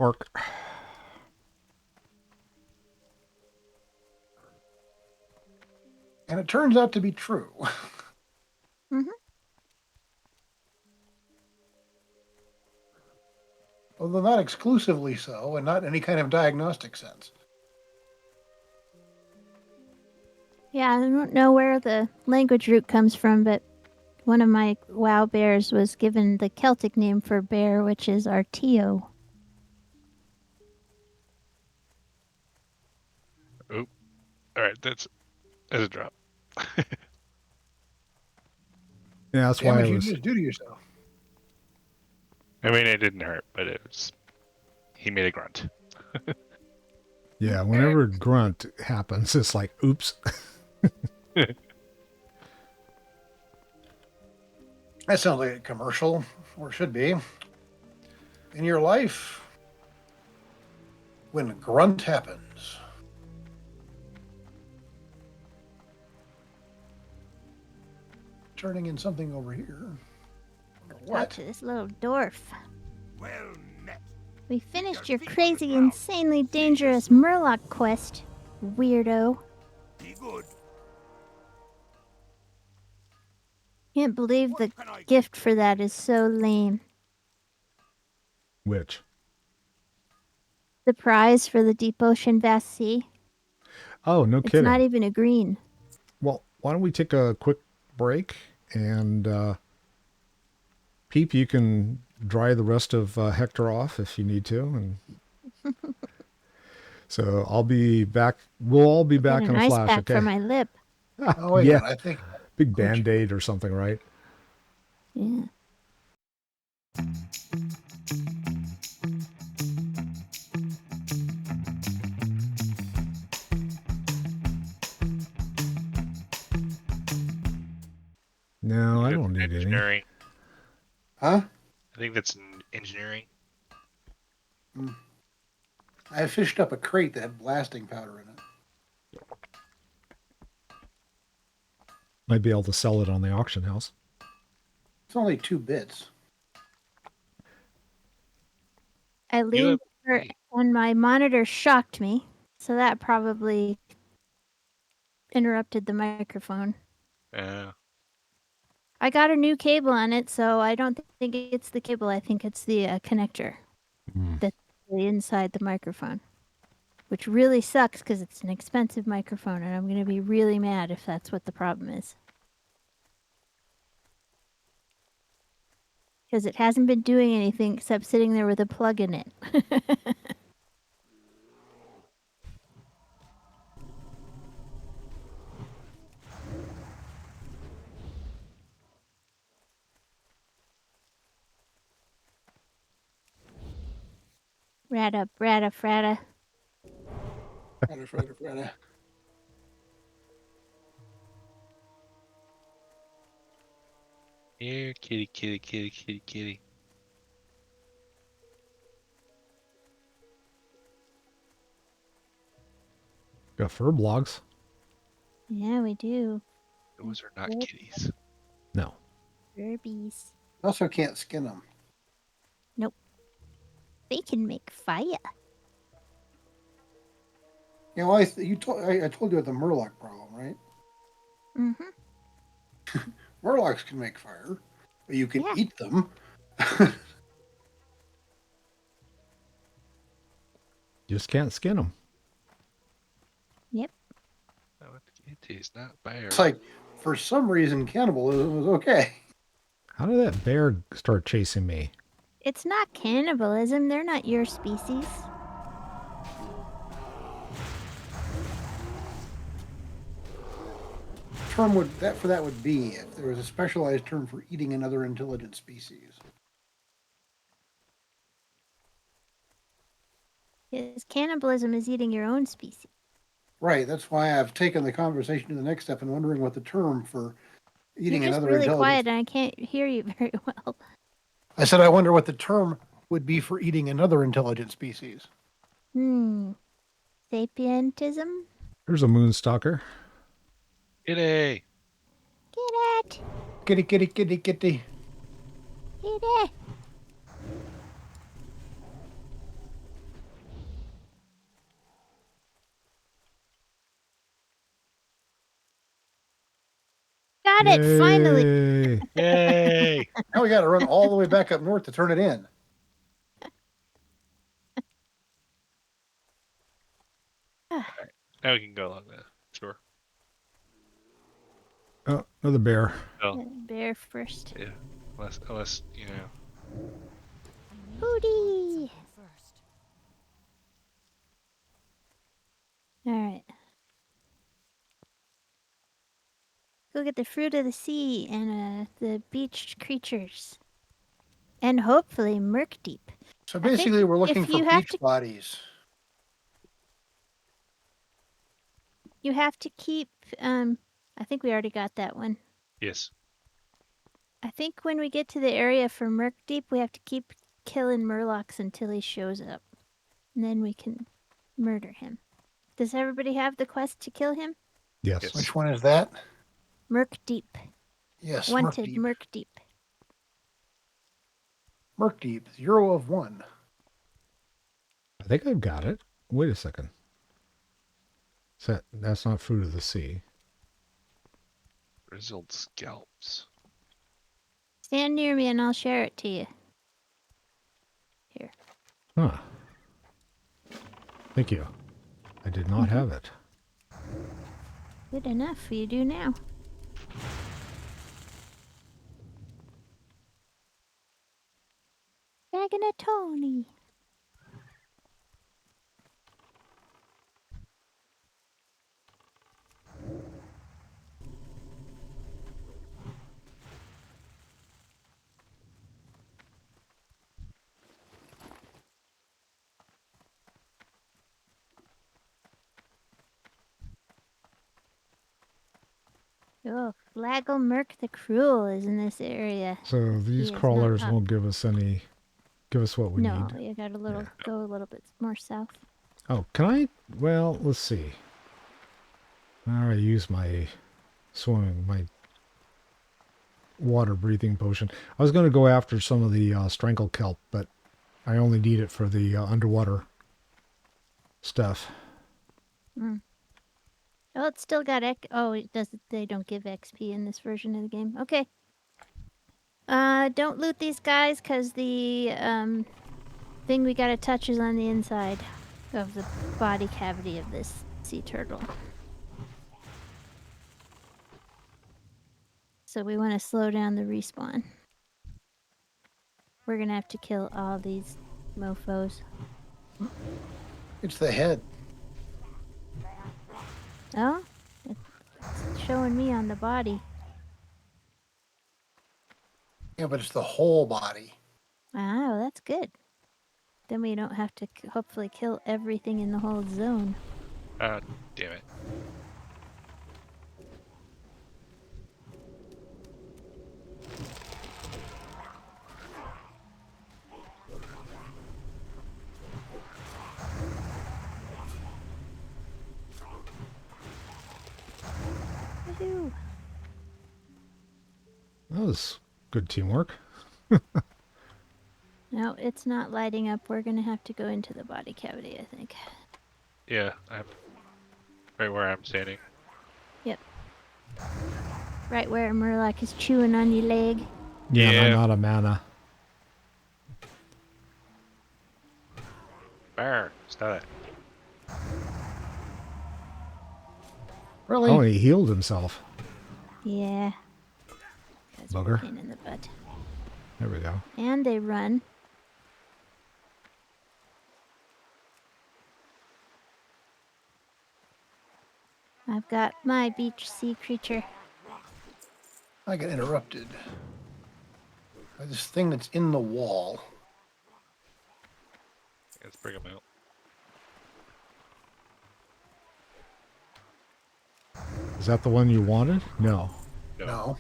And it turns out to be true. Mhm. Although not exclusively so, and not in any kind of diagnostic sense. Yeah, I don't know where the language root comes from, but one of my WoW bears was given the Celtic name for bear, which is Artio. Oop. All right, that's a drop. Yeah, that's why Damage I you was. just do to yourself. I mean, it didn't hurt, but he made a grunt. Yeah, whenever grunt happens, it's like, oops. That sounds like a commercial, or should be. In your life, when a grunt happens. Turning in something over here. Talk What? to this little dwarf. Well met. We finished your crazy, insanely dangerous Murloc quest, weirdo. Be good. Can't believe the Can I gift for that is so lame. Which? The prize for the deep ocean vast sea. Oh, no It's kidding. not even a green. Well, why don't we take a quick break and Peep, you can dry the rest of Hector off if you need to, and so I'll be back. We'll all be back Get in an a ice flash. pack Okay. for my lip. Oh, wait a Yeah, minute. I think big Band-Aid or something, right? Yeah. No, I That's don't need any. engineering. Huh? I think that's engineering. I fished up a crate that had blasting powder in it. Might be able to sell it on the auction house. It's only 2 bits. I leaned over and my monitor shocked me So that probably interrupted the microphone. Yeah. I got a new cable on it, so I don't think it's the cable. I think it's the connector Hmm. that's inside the microphone, which really sucks because it's an expensive microphone, and I'm going to be really mad if that's what the problem is. Because it hasn't been doing anything except sitting there with a plug in it. Rata, brata, frata. Frata. Here, kitty, kitty, kitty, kitty, kitty. Got fur blogs. Yeah, we do. Those are not Yep. kitties. No. Furbies. Also can't skin them. They can make fire. You know, I told you about the Murloc problem, right? Mm-hmm. Murlocs can make fire, but you can Yeah. eat them. Just can't skin them. Yep. Oh, kitties, not bears. It's like, for some reason, cannibalism is okay. How did that bear start chasing me? It's not cannibalism. They're not your species. Term would be if there was a specialized term for eating another intelligent species. Because cannibalism is eating your own species. Right. That's why I've taken the conversation to the next step and wondering what the term for eating You're just another really intelligent. quiet, and I can't hear you very well. I said I wonder what the term would be for eating another intelligent species. Sapientism? There's a moonstalker. Kitty! Get it! Kitty, kitty, kitty, kitty. Get it! Got it! Finally! Yay. Yay! Now we got to run all the way back up north to turn it in. Now we can go along the shore. Oh, another bear. Oh, Bear first. yeah. Unless you know. I need Hootie! first. Alright. Go get the fruit of the sea and the beach creatures. And hopefully Murk Deep. So I think basically, we're looking if for you have beach to- bodies. You have to keep, I think we already got that one. Yes. I think when we get to the area for Murk Deep, we have to keep killing Murlocs until he shows up. And then we can murder him. Does everybody have the quest to kill him? Yes. Yes. Which one is that? Murk Deep. Yes, Wanted Murk Murk Deep. Murk Deep, 0 of 1. I think I've got it. Wait a second. That's not fruit of the sea. Grizzled scalps. Stand near me and I'll share it to you. Here. Huh. Thank you. I did not have it. Good enough. You do now. Dragon of Tony. Oh, Flagel Merc the Cruel is in this area. So these He is not crawlers up. won't give us what we No, need. you got a little go a little bit more south. Oh, can I? Well, let's see. I already used my water breathing potion. I was going to go after some of the strangle kelp, but I only need it for the underwater stuff. Oh, it's still got Oh, it doesn't. They don't give XP in this version of the game. Okay. Don't loot these guys because the thing we gotta touch is on the inside of the body cavity of this sea turtle. So we want to slow down the respawn. We're gonna have to kill all these mofos. It's the head. Oh, it's showing me on the body. Yeah, but it's the whole body. Ah, well, that's good. Then we don't have to hopefully kill everything in the whole zone. Ah, damn it. Woohoo! That was good teamwork. No, it's not lighting up. We're gonna have to go into the body cavity, I think. Yeah, I'm right where I'm standing. Yep. Right where Murloc is chewing on your leg. Yeah, Yeah. I'm out of mana. Bear, stop it. Really? Oh, he healed himself. Yeah. That's a Bugger. pain in the butt. There we go. And they run. I've got my beach sea creature. I got interrupted by this thing that's in the wall. Let's bring him out. Is that the one you wanted? No. No.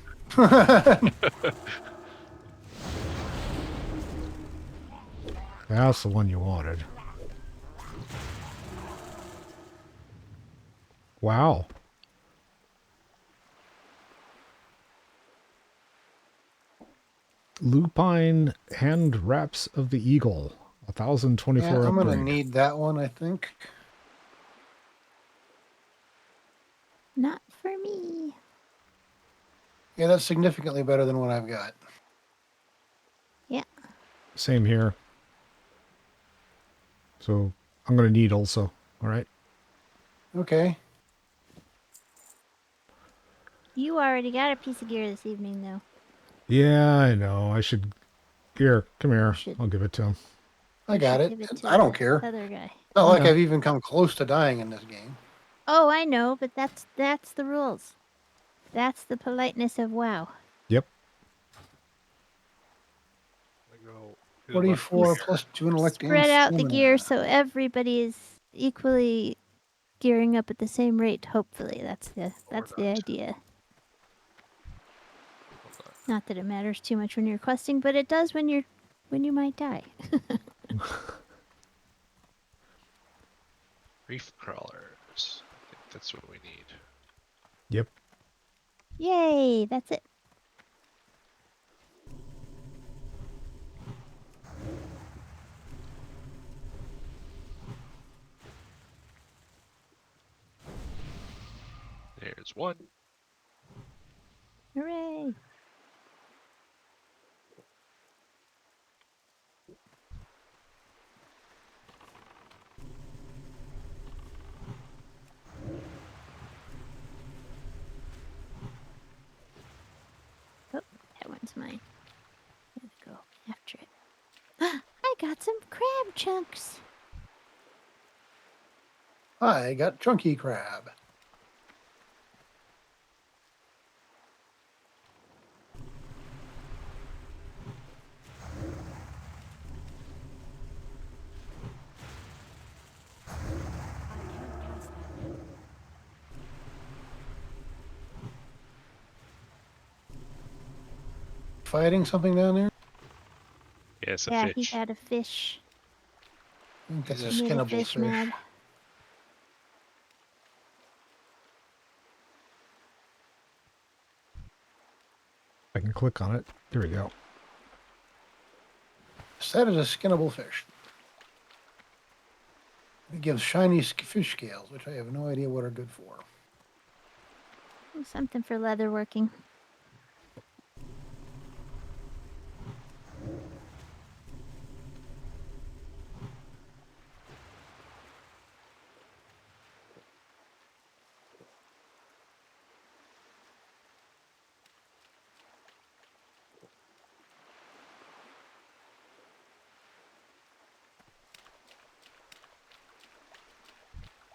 That's the one you wanted. Wow. Lupine Hand Wraps of the Eagle. 1024 Yeah, I'm upgrade. going to need that one, I think. Not for me. Yeah, that's significantly better than what I've got. Yeah. Same here. So I'm going to need also. All right. Okay. You already got a piece of gear this evening, though. Yeah, I know. I should. Here, come here. should- I'll give it to him. I You got should it. give to I don't the care. Other guy. Not I like know. I've even come close to dying in this game. Oh, I know, but that's the rules. That's the politeness of WoW. Yep. I go. 44 plus 2 intellect and Spread out the stamina. gear so everybody is equally gearing up at the same rate. Hopefully, that's the idea. Not that it matters too much when you're questing, but it does when you might die. Reef crawlers. I think that's what we need. Yep. Yay! That's it. There's one. Hooray! Oh, that one's mine. Gotta go after it. I got some crab chunks. I got chunky crab. Fighting something down there? Yeah, it's a Yeah, fish. he had a fish. I think that's a He made a skinnable fish fish. mad. I can click on it. There we go. That is a skinnable fish. It gives shiny fish scales, which I have no idea what are good for. Something for leather working.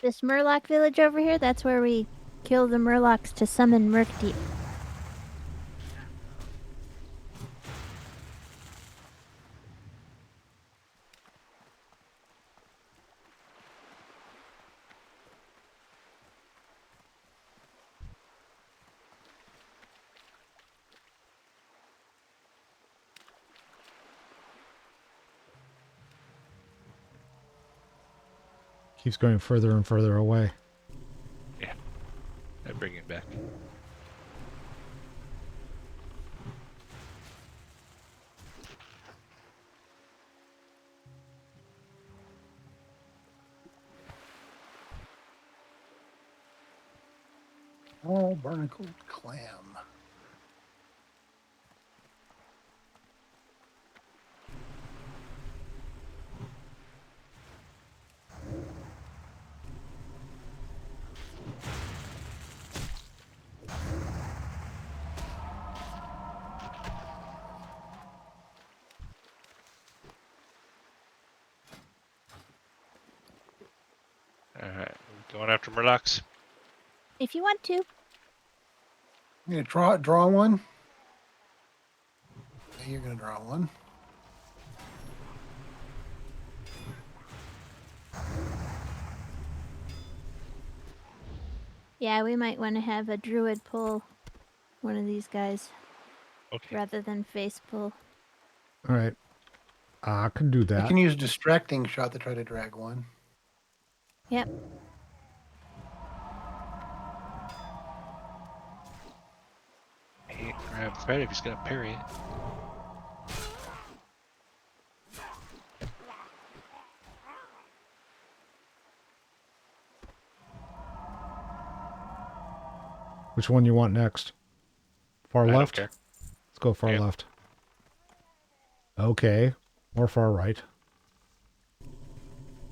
This Murloc village over here, that's where we kill the Murlocs to summon Murkdeep. Keeps going further and further away. Yeah. I bring it back. Oh, barnacled clam. Alright, going after Murlocs. If you want to. I'm gonna draw one. Yeah, you're gonna draw one. Yeah, we might want to have a druid pull one of these guys Okay. rather than face pull. All right. I can do I that. can use distracting shot to try to drag one. Yep. I can't grab Fred if he's gonna parry it. Which one you want next? Far I don't left? care. Let's go far Yeah. left. Okay. Or far right.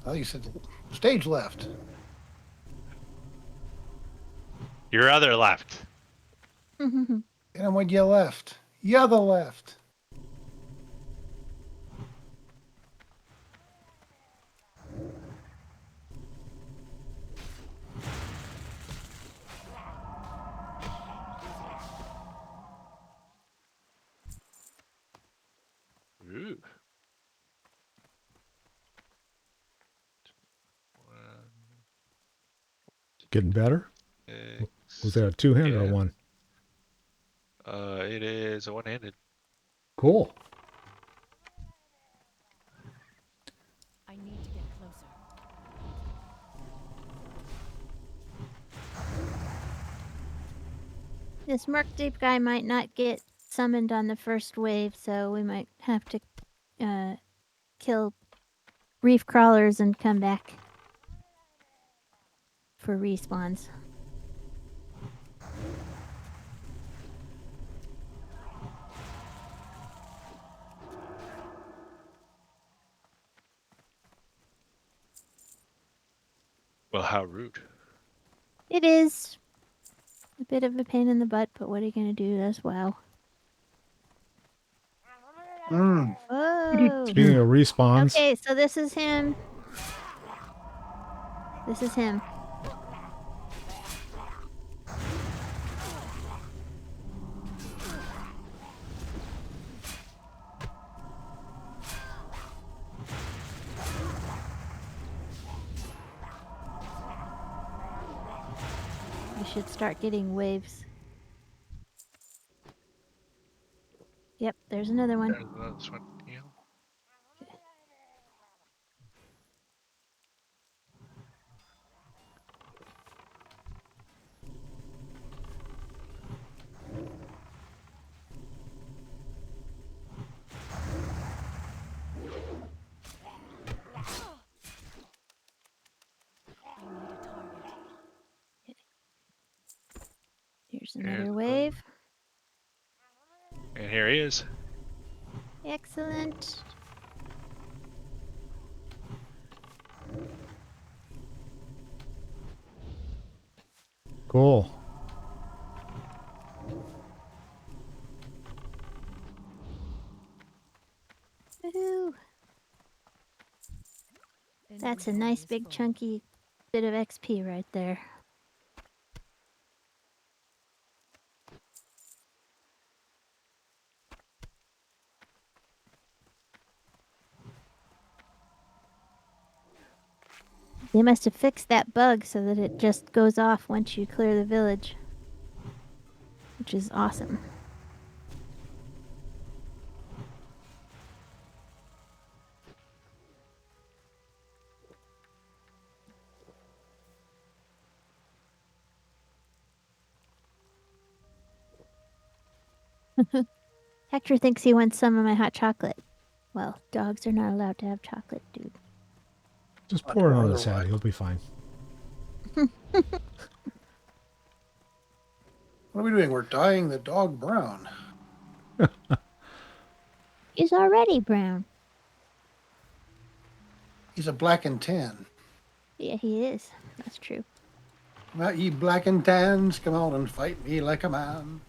Oh, you said stage left. Your other left. And I went yeah left. Yeah, the left. Ooh. Getting better? Was that a two-handed or Yeah. one? It is a one-handed. Cool. I need to get closer. This Murkdeep guy might not get summoned on the first wave, so we might have to kill reef crawlers and come back for respawns. Well, how rude. It is a bit of a pain in the butt, but what are you going to do? That's WoW. Mm. Whoa! Speaking of respawns, Okay, so this is him. This is him. We should start getting waves. Yep, there's another one. There's another one. Yeah. There's another There's wave. And here he is. Excellent. Cool. Woohoo! That's a nice big chunky bit of XP right there. They must have fixed that bug so that it just goes off once you clear the village. Which is awesome. Hector thinks he wants some of my hot chocolate. Well, dogs are not allowed to have chocolate, dude. Just Not pour it or on his head. otherwise. He'll be fine. What are we doing? We're dyeing the dog brown. He's already brown. He's a black and tan. Yeah, he is. That's true. Come out, ye black and tans, come out and fight me like a man.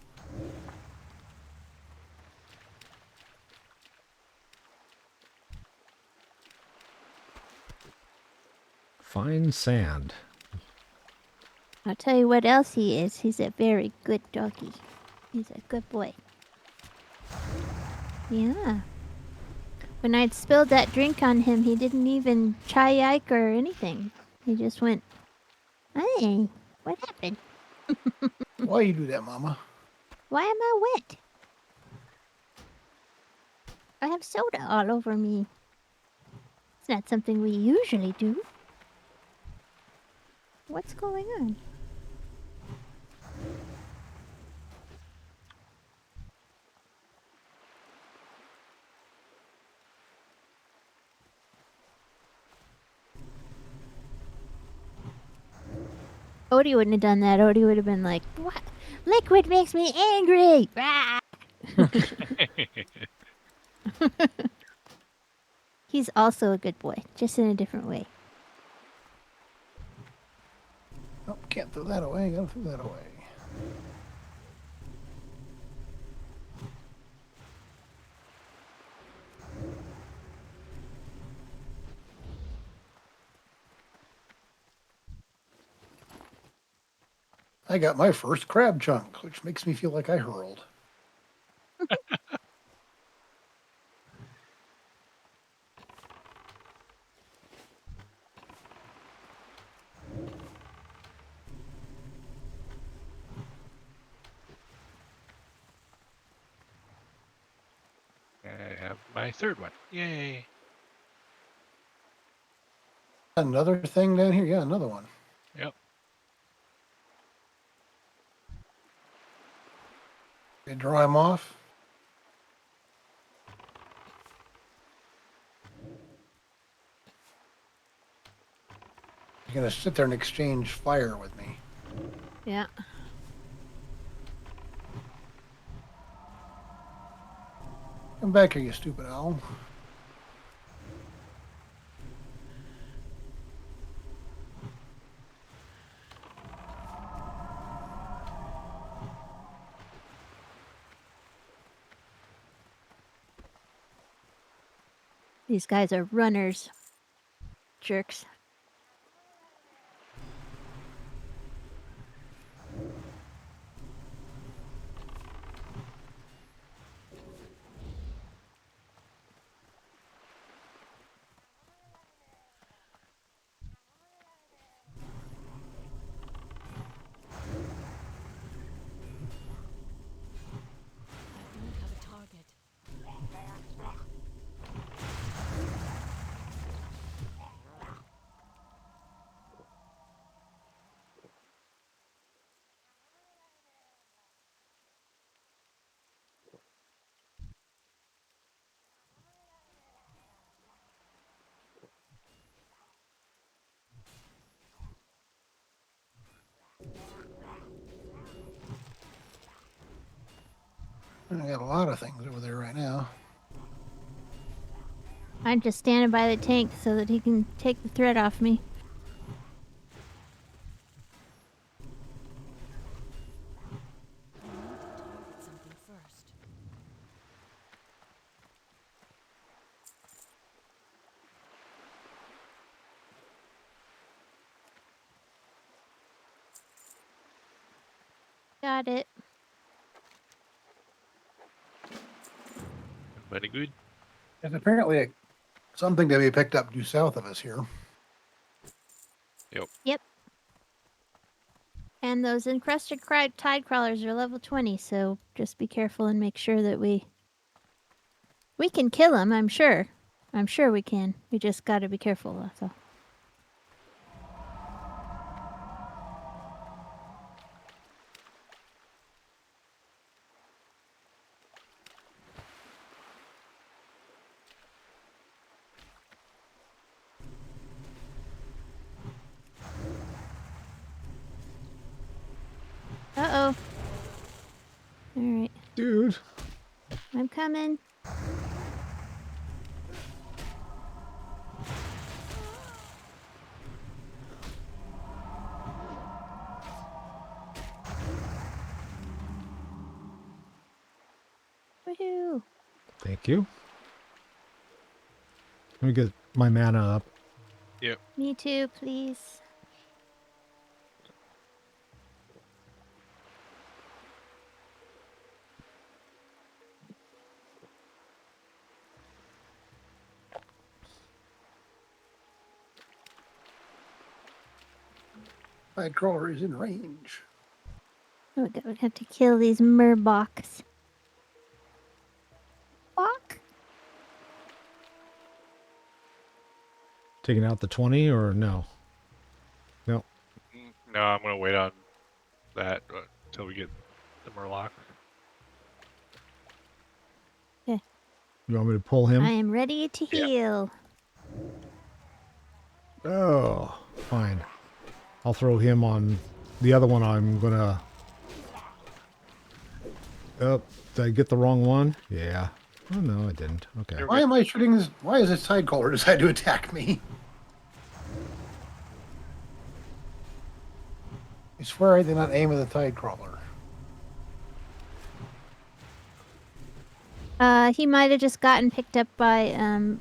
Fine sand. I'll tell you what else he is. He's a very good doggy. He's a good boy. Yeah. When I'd spilled that drink on him, he didn't even chai-yike or anything. He just went, "Hey, what happened? Why you do that, Mama? Why am I wet? I have soda all over me. It's not something we usually do. What's going on?" Odie wouldn't have done that. Odie would have been like, "What? Liquid makes me angry!" Rah! He's also a good boy, just in a different way. Oh, can't throw that away. Gotta throw that away. I got my first crab chunk, which makes me feel like I hurled. I have my third one. Yay. Another thing down here? Yeah, another one. Yep. They draw him off. You're gonna sit there and exchange fire with me. Yeah. Come back here, you stupid owl. These guys are runners. Jerks. I don't have a target. I got a lot of things over there right now. I'm just standing by the tank so that he can take the threat off me. Target something first. Got it. Very good. There's apparently something to be picked up due south of us here. Yep. And those encrusted tide crawlers are level 20, so just be careful and make sure that we can kill them, I'm sure. I'm sure we can. We just got to be careful, that's all. Uh-oh. Alright, Dude. I'm coming. Woohoo! Thank you. Let me get my mana up. Me too, please. Nightcrawler is in range. Oh, we have to kill these murbocs. Bok? Taking out the 20 or no? No. No, I'm gonna wait on that until we get the Murloc. You want me to pull him? I am ready to Yeah. heal. Oh, fine. I'll throw him on the other one. I'm gonna. Oh, did I get the wrong one? Yeah. Oh no, I didn't. Okay. You're Why am I shooting this? Why is this Tidecrawler decide to attack me? I swear I did not aim at the Tidecrawler. He might have just gotten picked up by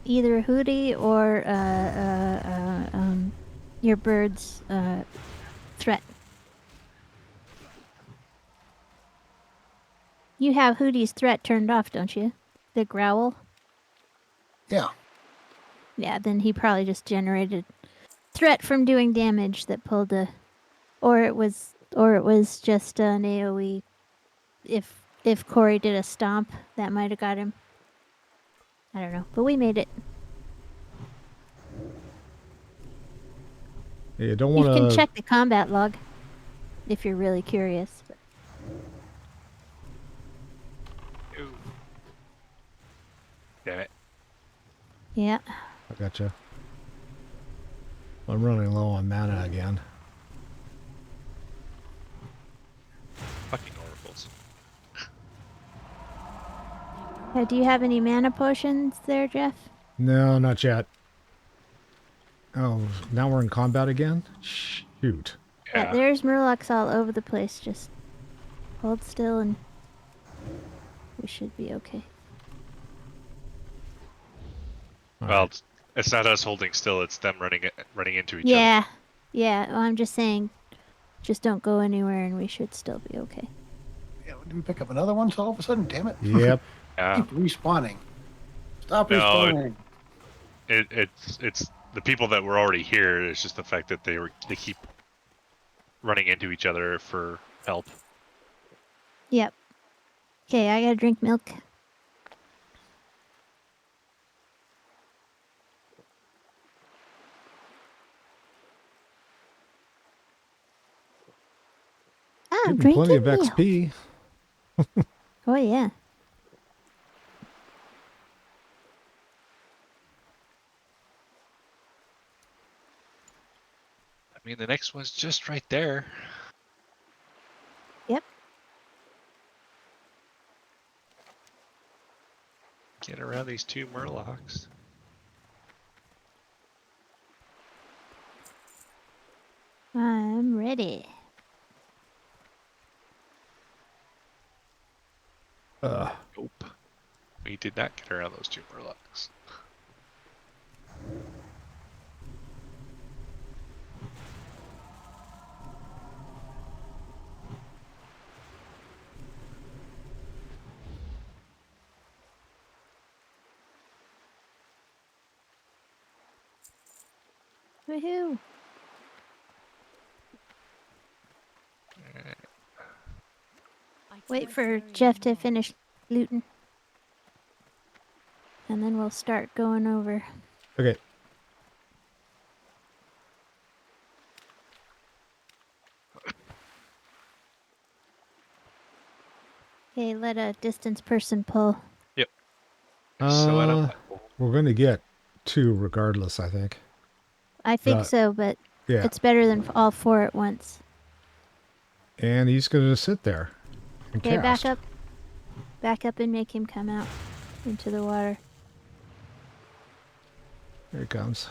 either Hootie or your bird's threat. You have Hootie's threat turned off, don't you? The growl? Yeah. Yeah, then he probably just generated threat from doing damage that pulled a, or it was just an AOE. If Corey did a stomp, that might have got him. I don't know, but we made it. Yeah, you don't You want can to. check the combat log if you're really curious. Ooh. Damn it. Yeah. I gotcha. I'm running low on mana again. Fucking oracles. Do you have any mana potions there, Jeff? No, not yet. Oh, now we're in combat again? Shoot. Yeah, there's Murlocs all over the place. Just hold still and we should be okay. Well, it's not us holding still; it's them running into each other. Yeah. Yeah, well, I'm just saying, just don't go anywhere and we should still be okay. Yeah, did we pick up another one all of a sudden? Damn it. Yep. Yeah. Keep respawning. Stop No, respawning. It's the people that were already here. It's just the fact that they keep running into each other for help. Yep. Okay, I gotta drink milk. I'm Getting plenty drinking of milk. XP. Oh, yeah. I mean, the next one's just right there. Yep. Get around these two murlocs. I'm ready. Nope. We did not get around those two murlocs. Woohoo! I Wait tried for carrying Jeff them to all. finish looting. And then we'll start going over. Okay. Okay, let a distance person pull. Yep. So I don't. We're going to get 2 regardless, I think. I think The- so, but Yeah. it's better than all 4 at once. And he's going to sit there and Okay, cast. back up. Back up and make him come out into the water. Here he comes.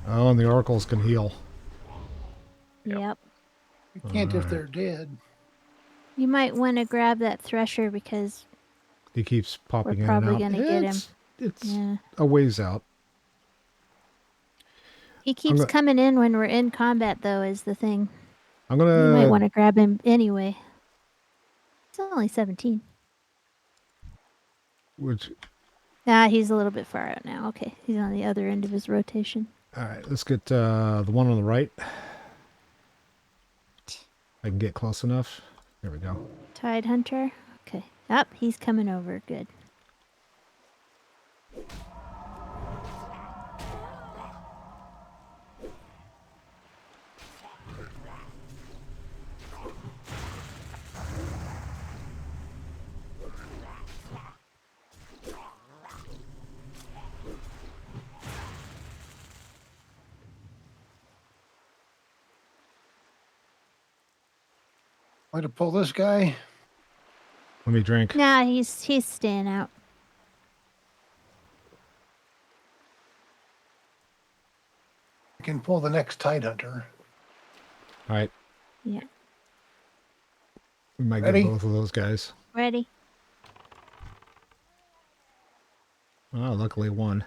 Oh, and the oracles can heal. Yep. Yep. You can't if Alright. they're dead. You might want to grab that thresher because He keeps popping in probably and out. gonna get him. It's yeah. a ways out. He keeps gonna- coming in when we're in combat though is the thing. I'm You might gonna. want to grab him anyway. It's only 17. Which, Ah, he's a little bit far out now. Okay, he's on the other end of his rotation. all right, let's get the one on the right. I can get close enough. There we go. Tide Hunter. Okay. Up, he's coming over. Good. Want to pull this guy? Let me drink. Nah, he's staying out. I can pull the next Tide Hunter. All right, Yeah. we might Ready? get both of those guys. Ready? Oh, luckily one.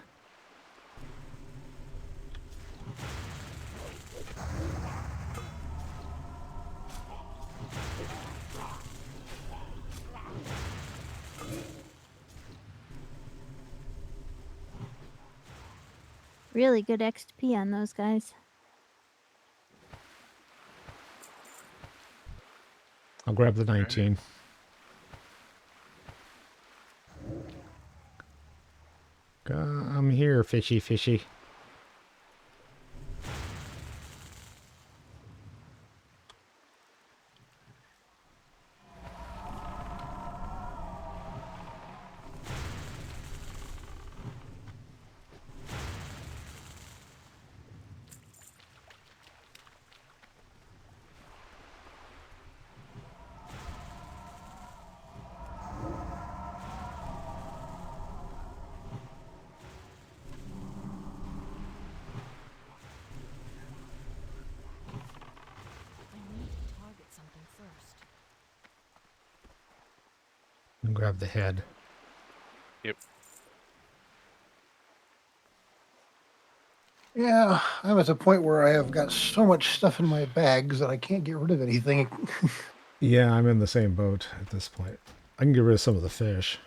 Really good XP on those guys. I'll grab the 19. I'm here, fishy, fishy. I need to target something first. And grab the head. Yep. Yeah, I'm at the point where I have got so much stuff in my bags that I can't get rid of anything. Yeah, I'm in the same boat at this point. I can get rid of some of the fish.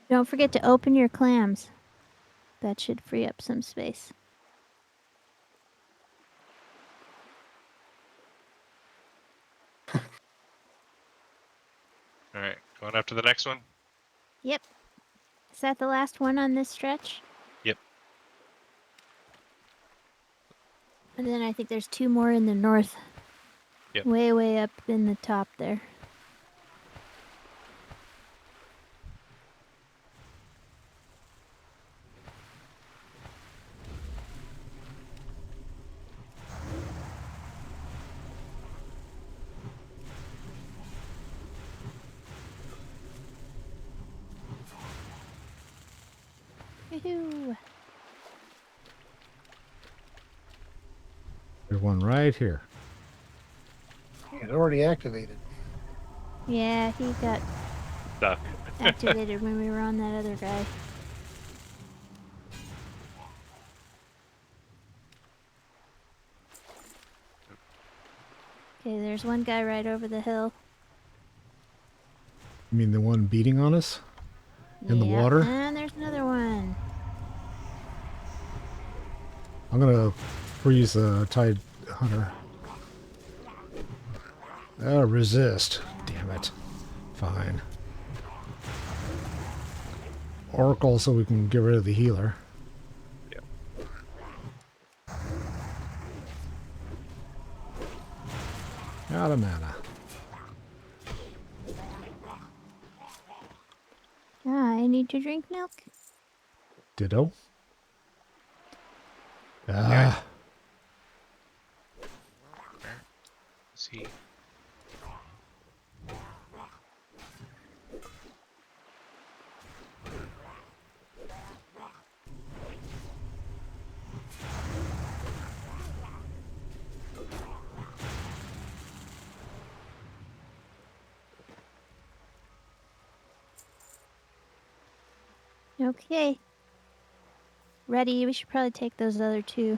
Don't forget to open your clams. That should free up some space. All right, going after the next one. Yep. Is that the last one on this stretch? Yep. And then I think there's 2 more in the north. Yep. Way up in the top there. Woohoo! There's one right here. It's already activated. Yeah, he got Duck. activated when we were on that other guy. Okay, there's one guy right over the hill. You mean the one beating on us? In the Yeah, water? and there's another one. I'm gonna freeze the Tide Hunter. Resist. Damn it. Fine. Oracle so we can get rid of the healer. Yep. Out of mana. I need to drink milk. Ditto. Ah. See. Okay. Ready? We should probably take those other two.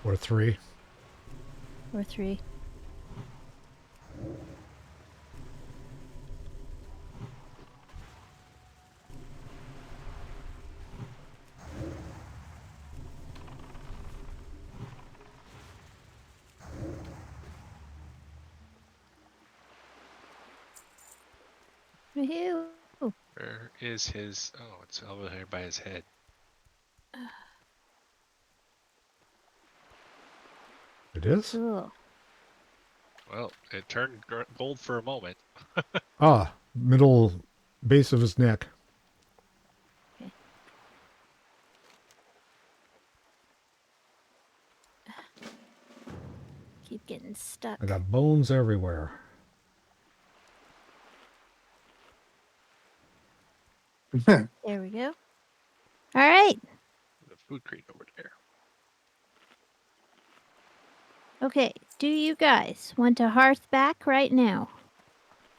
Or 3. Or 3. Woohoo! Where is his? Oh, it's over here by his head. It is? Cool. Well, it turned gold for a moment. Ah, middle base of his neck. Keep getting stuck. I got bones everywhere. There we go. All right. The food crate over there. Okay. Do you guys want to hearth back right now?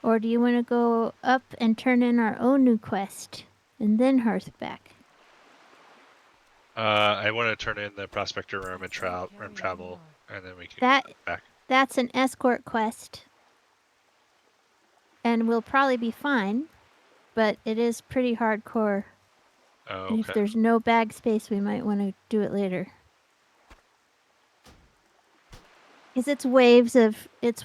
Or do you want to go up and turn in our own new quest and then hearth back? I want to turn in the prospector room and travel, and then we can That go back. That's an escort quest. And we'll probably be fine, but it is pretty hardcore. Oh, And if okay. there's no bag space, we might want to do it later. Because it's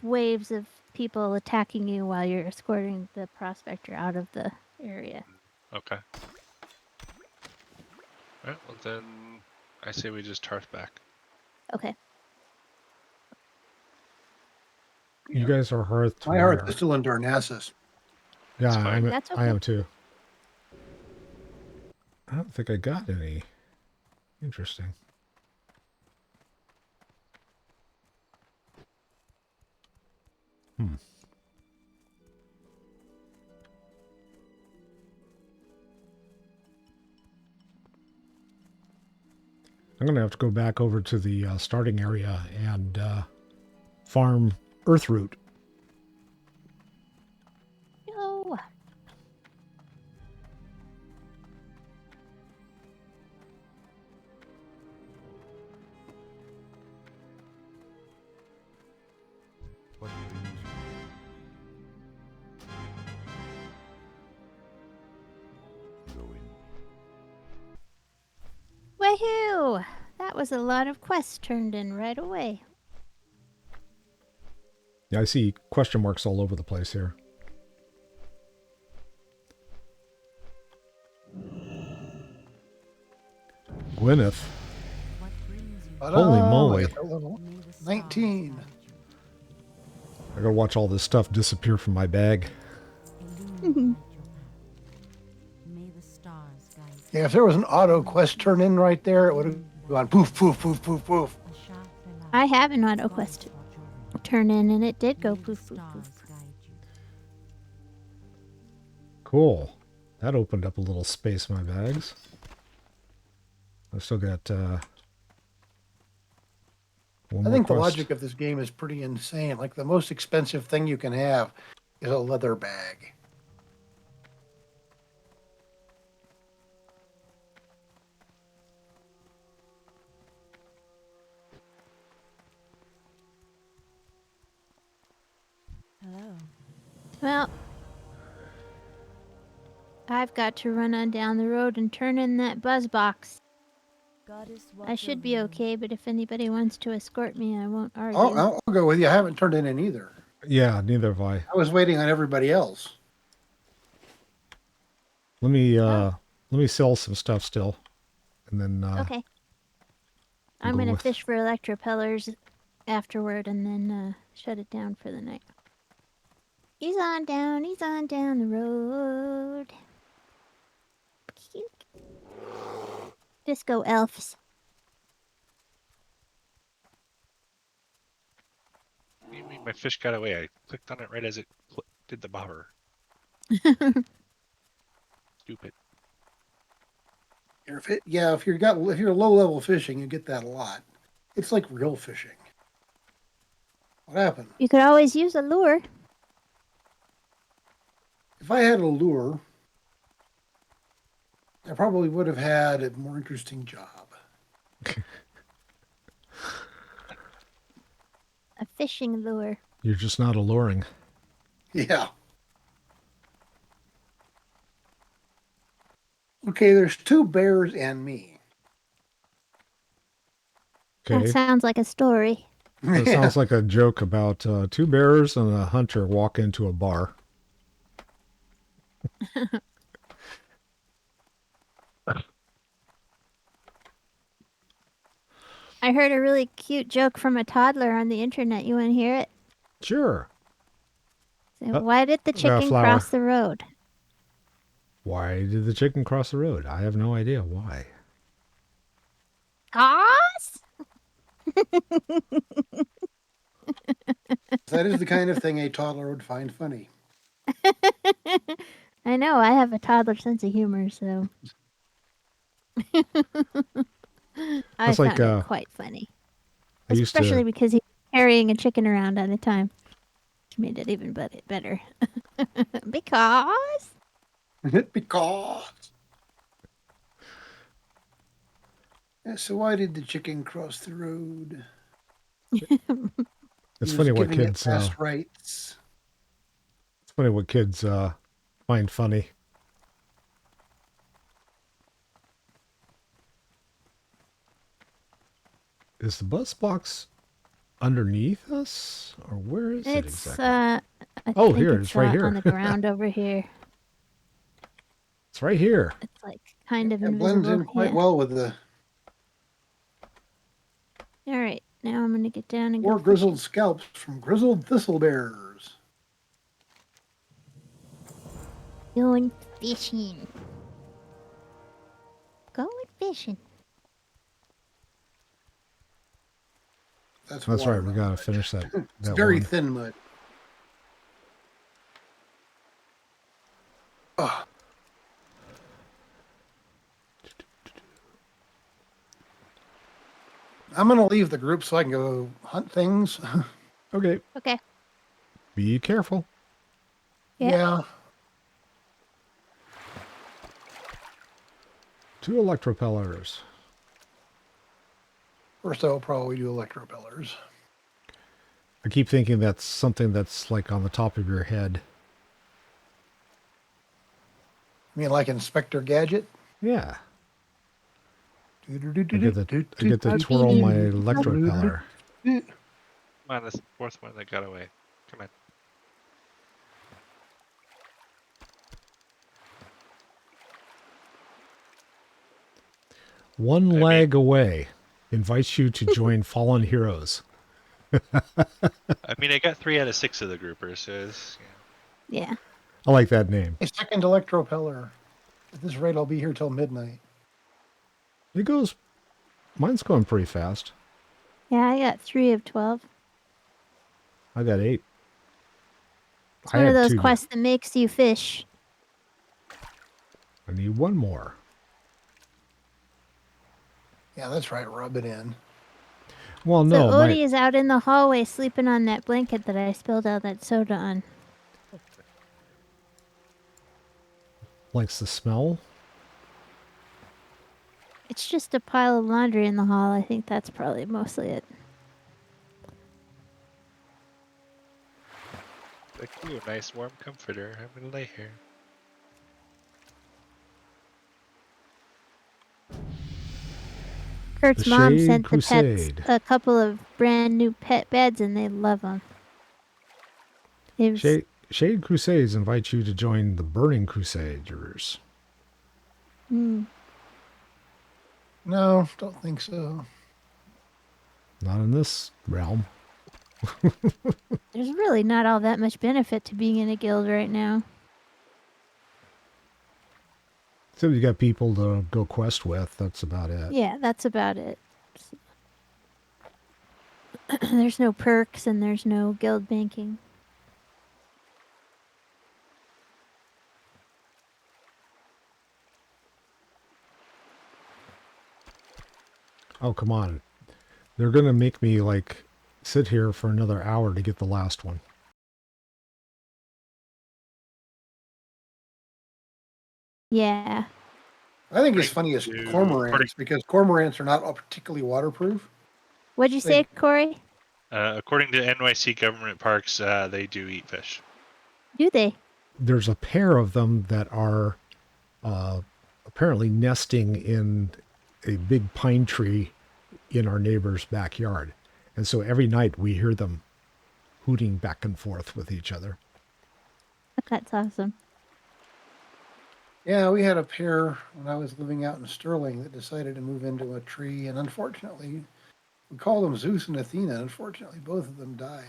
waves of people attacking you while you're escorting the prospector out of the area. Okay. Alright, well then I say we just hearth back. Okay. You guys are hearth. My heart is still in Darnassus. Yeah, That's fine. That's I okay. am too. I don't think I got any. Interesting. I'm going to have to go back over to the starting area and farm earthroot. No. Woohoo! That was a lot of quests turned in right away. Yeah, I see question marks all over the place here. Gwyneth. What brings you? Holy moly. I got that level May the stars 19. guide I gotta watch all this stuff disappear from my bag. you. Illuminate your path. May the stars guide you. Yeah, if there was an auto quest turn in right there, it would have gone poof, poof, poof, poof, poof. I have an auto quest turn in, and it did go May the poof poof stars poof. guide you. Cool. That opened up a little space in my bags. I've still got one I more think the quest. logic of this game is pretty insane. Like the most expensive thing you can have is a leather bag. Hello. Well, I've got to run on down the road and turn in that buzz box. Goddess, I should be okay, but if anybody wants to escort me, I won't argue. I'll go with you. I haven't turned in either. Yeah, neither have I. I was waiting on everybody else. Let me sell some stuff still, and then Okay. I'll I'm go gonna with- fish for electropellers afterward and then shut it down for the night. He's on down the road. Disco elves. What do you mean my fish got away? I clicked on it right as it did the bobber. Stupid. If you're low level fishing, you get that a lot. It's like real fishing. What happened? You could always use a lure. If I had a lure, I probably would have had a more interesting job. A fishing lure. you're just not alluring. Yeah. Okay, there's 2 bears and me. That Okay, sounds like a story. that sounds like a joke about 2 bears and a hunter walk into a bar. I heard a really cute joke from a toddler on the internet. You want to hear it? Sure. So, why did the got a chicken flower. cross the road? Why did the chicken cross the road? I have no idea why. Cause? That is the kind of thing a toddler would find funny. I know, I have a toddler sense of humor, so. I That's like, found it quite funny. I used to- Especially because he was carrying a chicken around at a time. Which made it even better. Because? Because. Yeah, so why did the chicken cross the road? It's He funny was what giving it kids. last rights. It's funny what kids find funny. Is the bus box underneath us, or where is it It's, exactly? I Oh, think here, it's it's right here. on the ground over here. It's right here. It's like kind of It invisible. blends in quite yeah. well with the All right, now I'm gonna get down and 4 go grizzled scalps from grizzled thistle bears. going fishing. Going fishing. That's water right. We mud. gotta finish that. It's that very one. thin mud. Oh, I'm going to leave the group so I can go hunt things. Okay. Okay. Be careful. Yeah. 2 electropellers. First, I'll probably do electropellers. I keep thinking that's something that's like on the top of your head. I mean, like Inspector Gadget. Yeah. I I get to twirl my electropeller. Come on, this 4th one that got away. Come on. One I leg away invites you to join fallen heroes. I mean, I got 3 out of 6 of the groupers, so it's, Yeah. I like that name. A second electropeller. At this rate, I'll be here till midnight. It goes. Mine's going pretty fast. Yeah, I got 3 of 12. I got 8. It's I one of had those 2. quests that makes you fish. I need 1 more. Yeah, that's right. Rub it in. Well, So no, Odie is out in the hallway sleeping on that blanket that I spilled all that soda on. likes the smell. It's just a pile of laundry in the hall. I think that's probably mostly it. Like, ooh, nice warm comforter. I'm gonna lay here. Kurt's The mom Shade sent the pets Crusade. a couple of brand new pet beds, and they love them. It was, Shade Crusades invite you to join the Burning Crusaders. mm, No, don't think so. Not in this realm. there's really not all that much benefit to being in a guild right now. So you got people to go quest with. That's about it. Yeah, that's about it. There's no perks and there's no guild banking. Oh, come on. They're going to make me, like, sit here for another hour to get the last one. Yeah. I think it's funny as According cormorants because cormorants are not particularly waterproof. What'd you say, Corey? According to NYC government parks, they do eat fish. Do they? There's a pair of them that are apparently nesting in a big pine tree in our neighbor's backyard. And so every night we hear them hooting back and forth with each other. That's awesome. Yeah, we had a pair when I was living out in Sterling that decided to move into a tree, and unfortunately, we called them Zeus and Athena. Unfortunately, both of them died.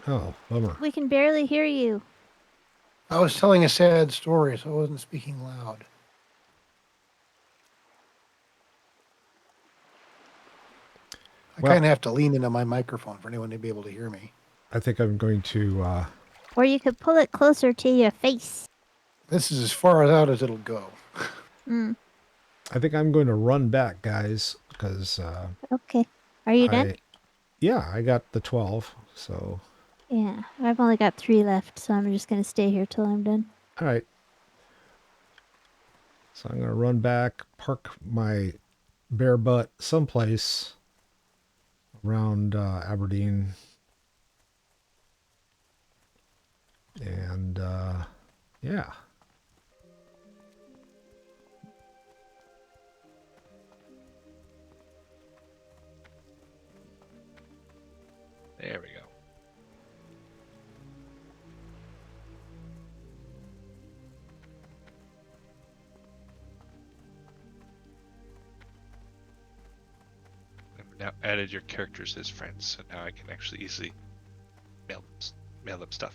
Oh, bummer. We can barely hear you. I was telling a sad story, so I wasn't speaking loud. I Well- kind of have to lean into my microphone for anyone to be able to hear me. I think I'm going to... Or you could pull it closer to your face. This is as far out as it'll go. Mm, I think I'm going to run back, guys, because okay. Are you done? Yeah, I got the 12, so... Yeah. I've only got 3 left, so I'm just going to stay here till I'm done. All right. So I'm going to run back, park my bare butt someplace around Aberdeen. And, yeah. There we go. I've now added your characters as friends, so now I can actually easily mail them stuff.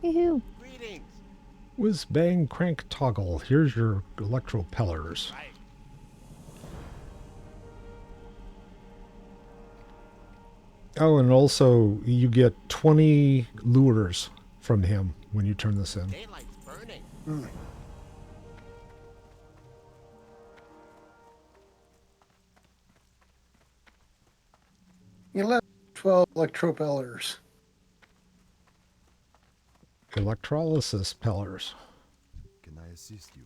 Yoo-hoo. Greetings. Whiz bang crank toggle. Here's your electropellers. Right. Oh, and also you get 20 lures from him when you turn this in. Daylight's burning. You left 12 electropellers. Electrolysis pellers. Can I assist you?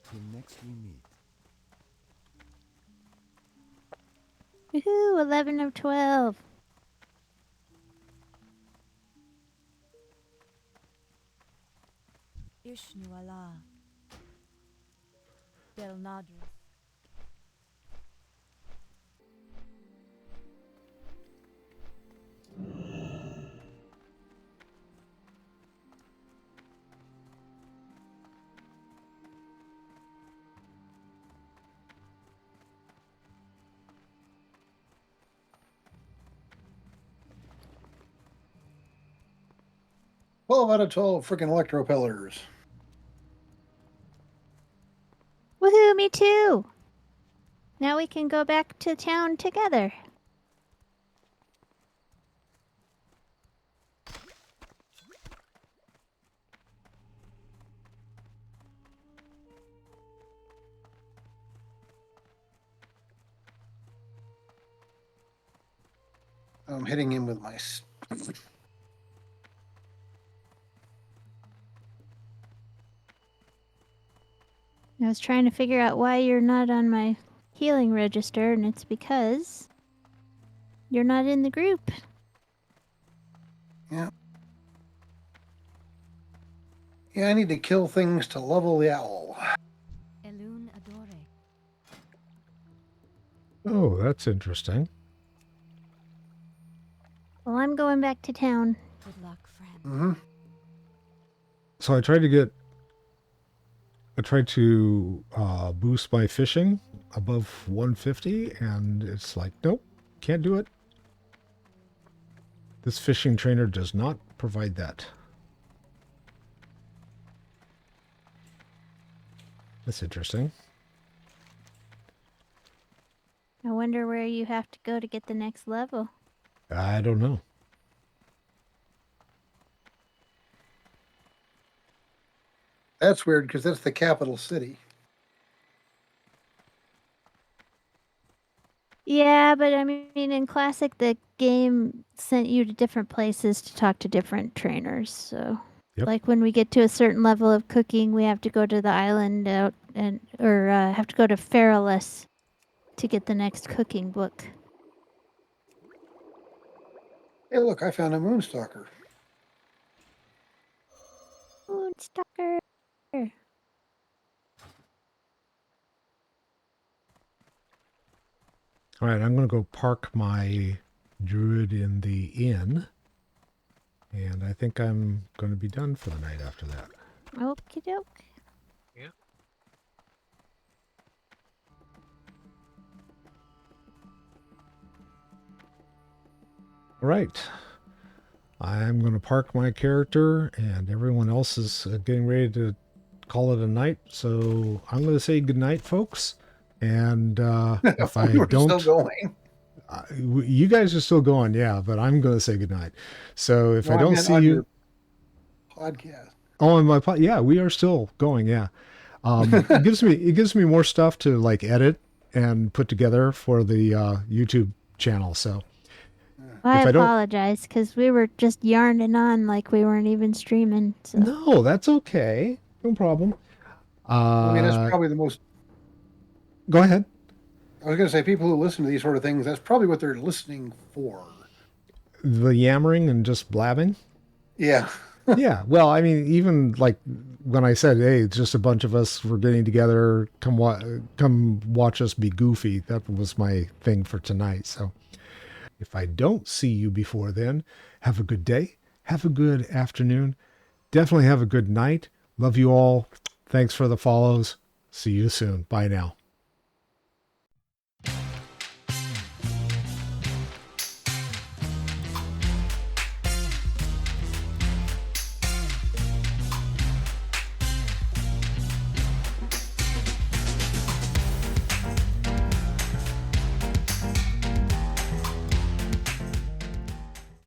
Till next we meet. Woohoo! 11 of 12. Ishnu Allah. Del Nadris. Twelve out of 12 freaking electropellers. Woohoo! Me too! Now we can go back to town together. I'm hitting him with my. I was trying to figure out why you're not on my healing register, and it's because you're not in the group. Yeah. Yeah, I need to kill things to level the owl. Elun adore. Oh, that's interesting. Well, I'm going back to town. Good luck, friend. Mm-hmm. So I tried to boost my fishing above 150, and it's like, nope, can't do it. This fishing trainer does not provide that. That's interesting. I wonder where you have to go to get the next level. I don't know. That's weird because that's the capital city. Yeah, but I mean, in Classic, the game sent you to different places to talk to different trainers. So, Yep. like when we get to a certain level of cooking, we have to go to the island out or have to go to Feralus to get the next cooking book. Hey, look, I found a moonstalker. Moonstalker. All right, I'm going to go park my druid in the inn. And I think I'm going to be done for the night after that. Okie doke. All right. I'm going to park my character, and everyone else is getting ready to call it a night. So I'm going to say goodnight, folks. And if I We're don't, still going. you guys are still going, yeah. But I'm going to say goodnight. So if No, I don't meant see on you, your podcast. oh, on my yeah, we are still going, yeah. It gives me more stuff to like edit and put together for the YouTube channel. So I if I don't, apologize because we were just yarning on like we weren't even streaming. So. no, that's okay, no problem. I mean, that's probably the most. Go ahead. I was going to say, people who listen to these sort of things, that's probably what they're listening for. The yammering and just blabbing. Yeah. Yeah, well, I mean, even like when I said, "Hey, it's just a bunch of us. We're getting together. Come watch us be goofy." That was my thing for tonight. So, if I don't see you before then, have a good day. Have a good afternoon. Definitely have a good night. Love you all. Thanks for the follows. See you soon. Bye now.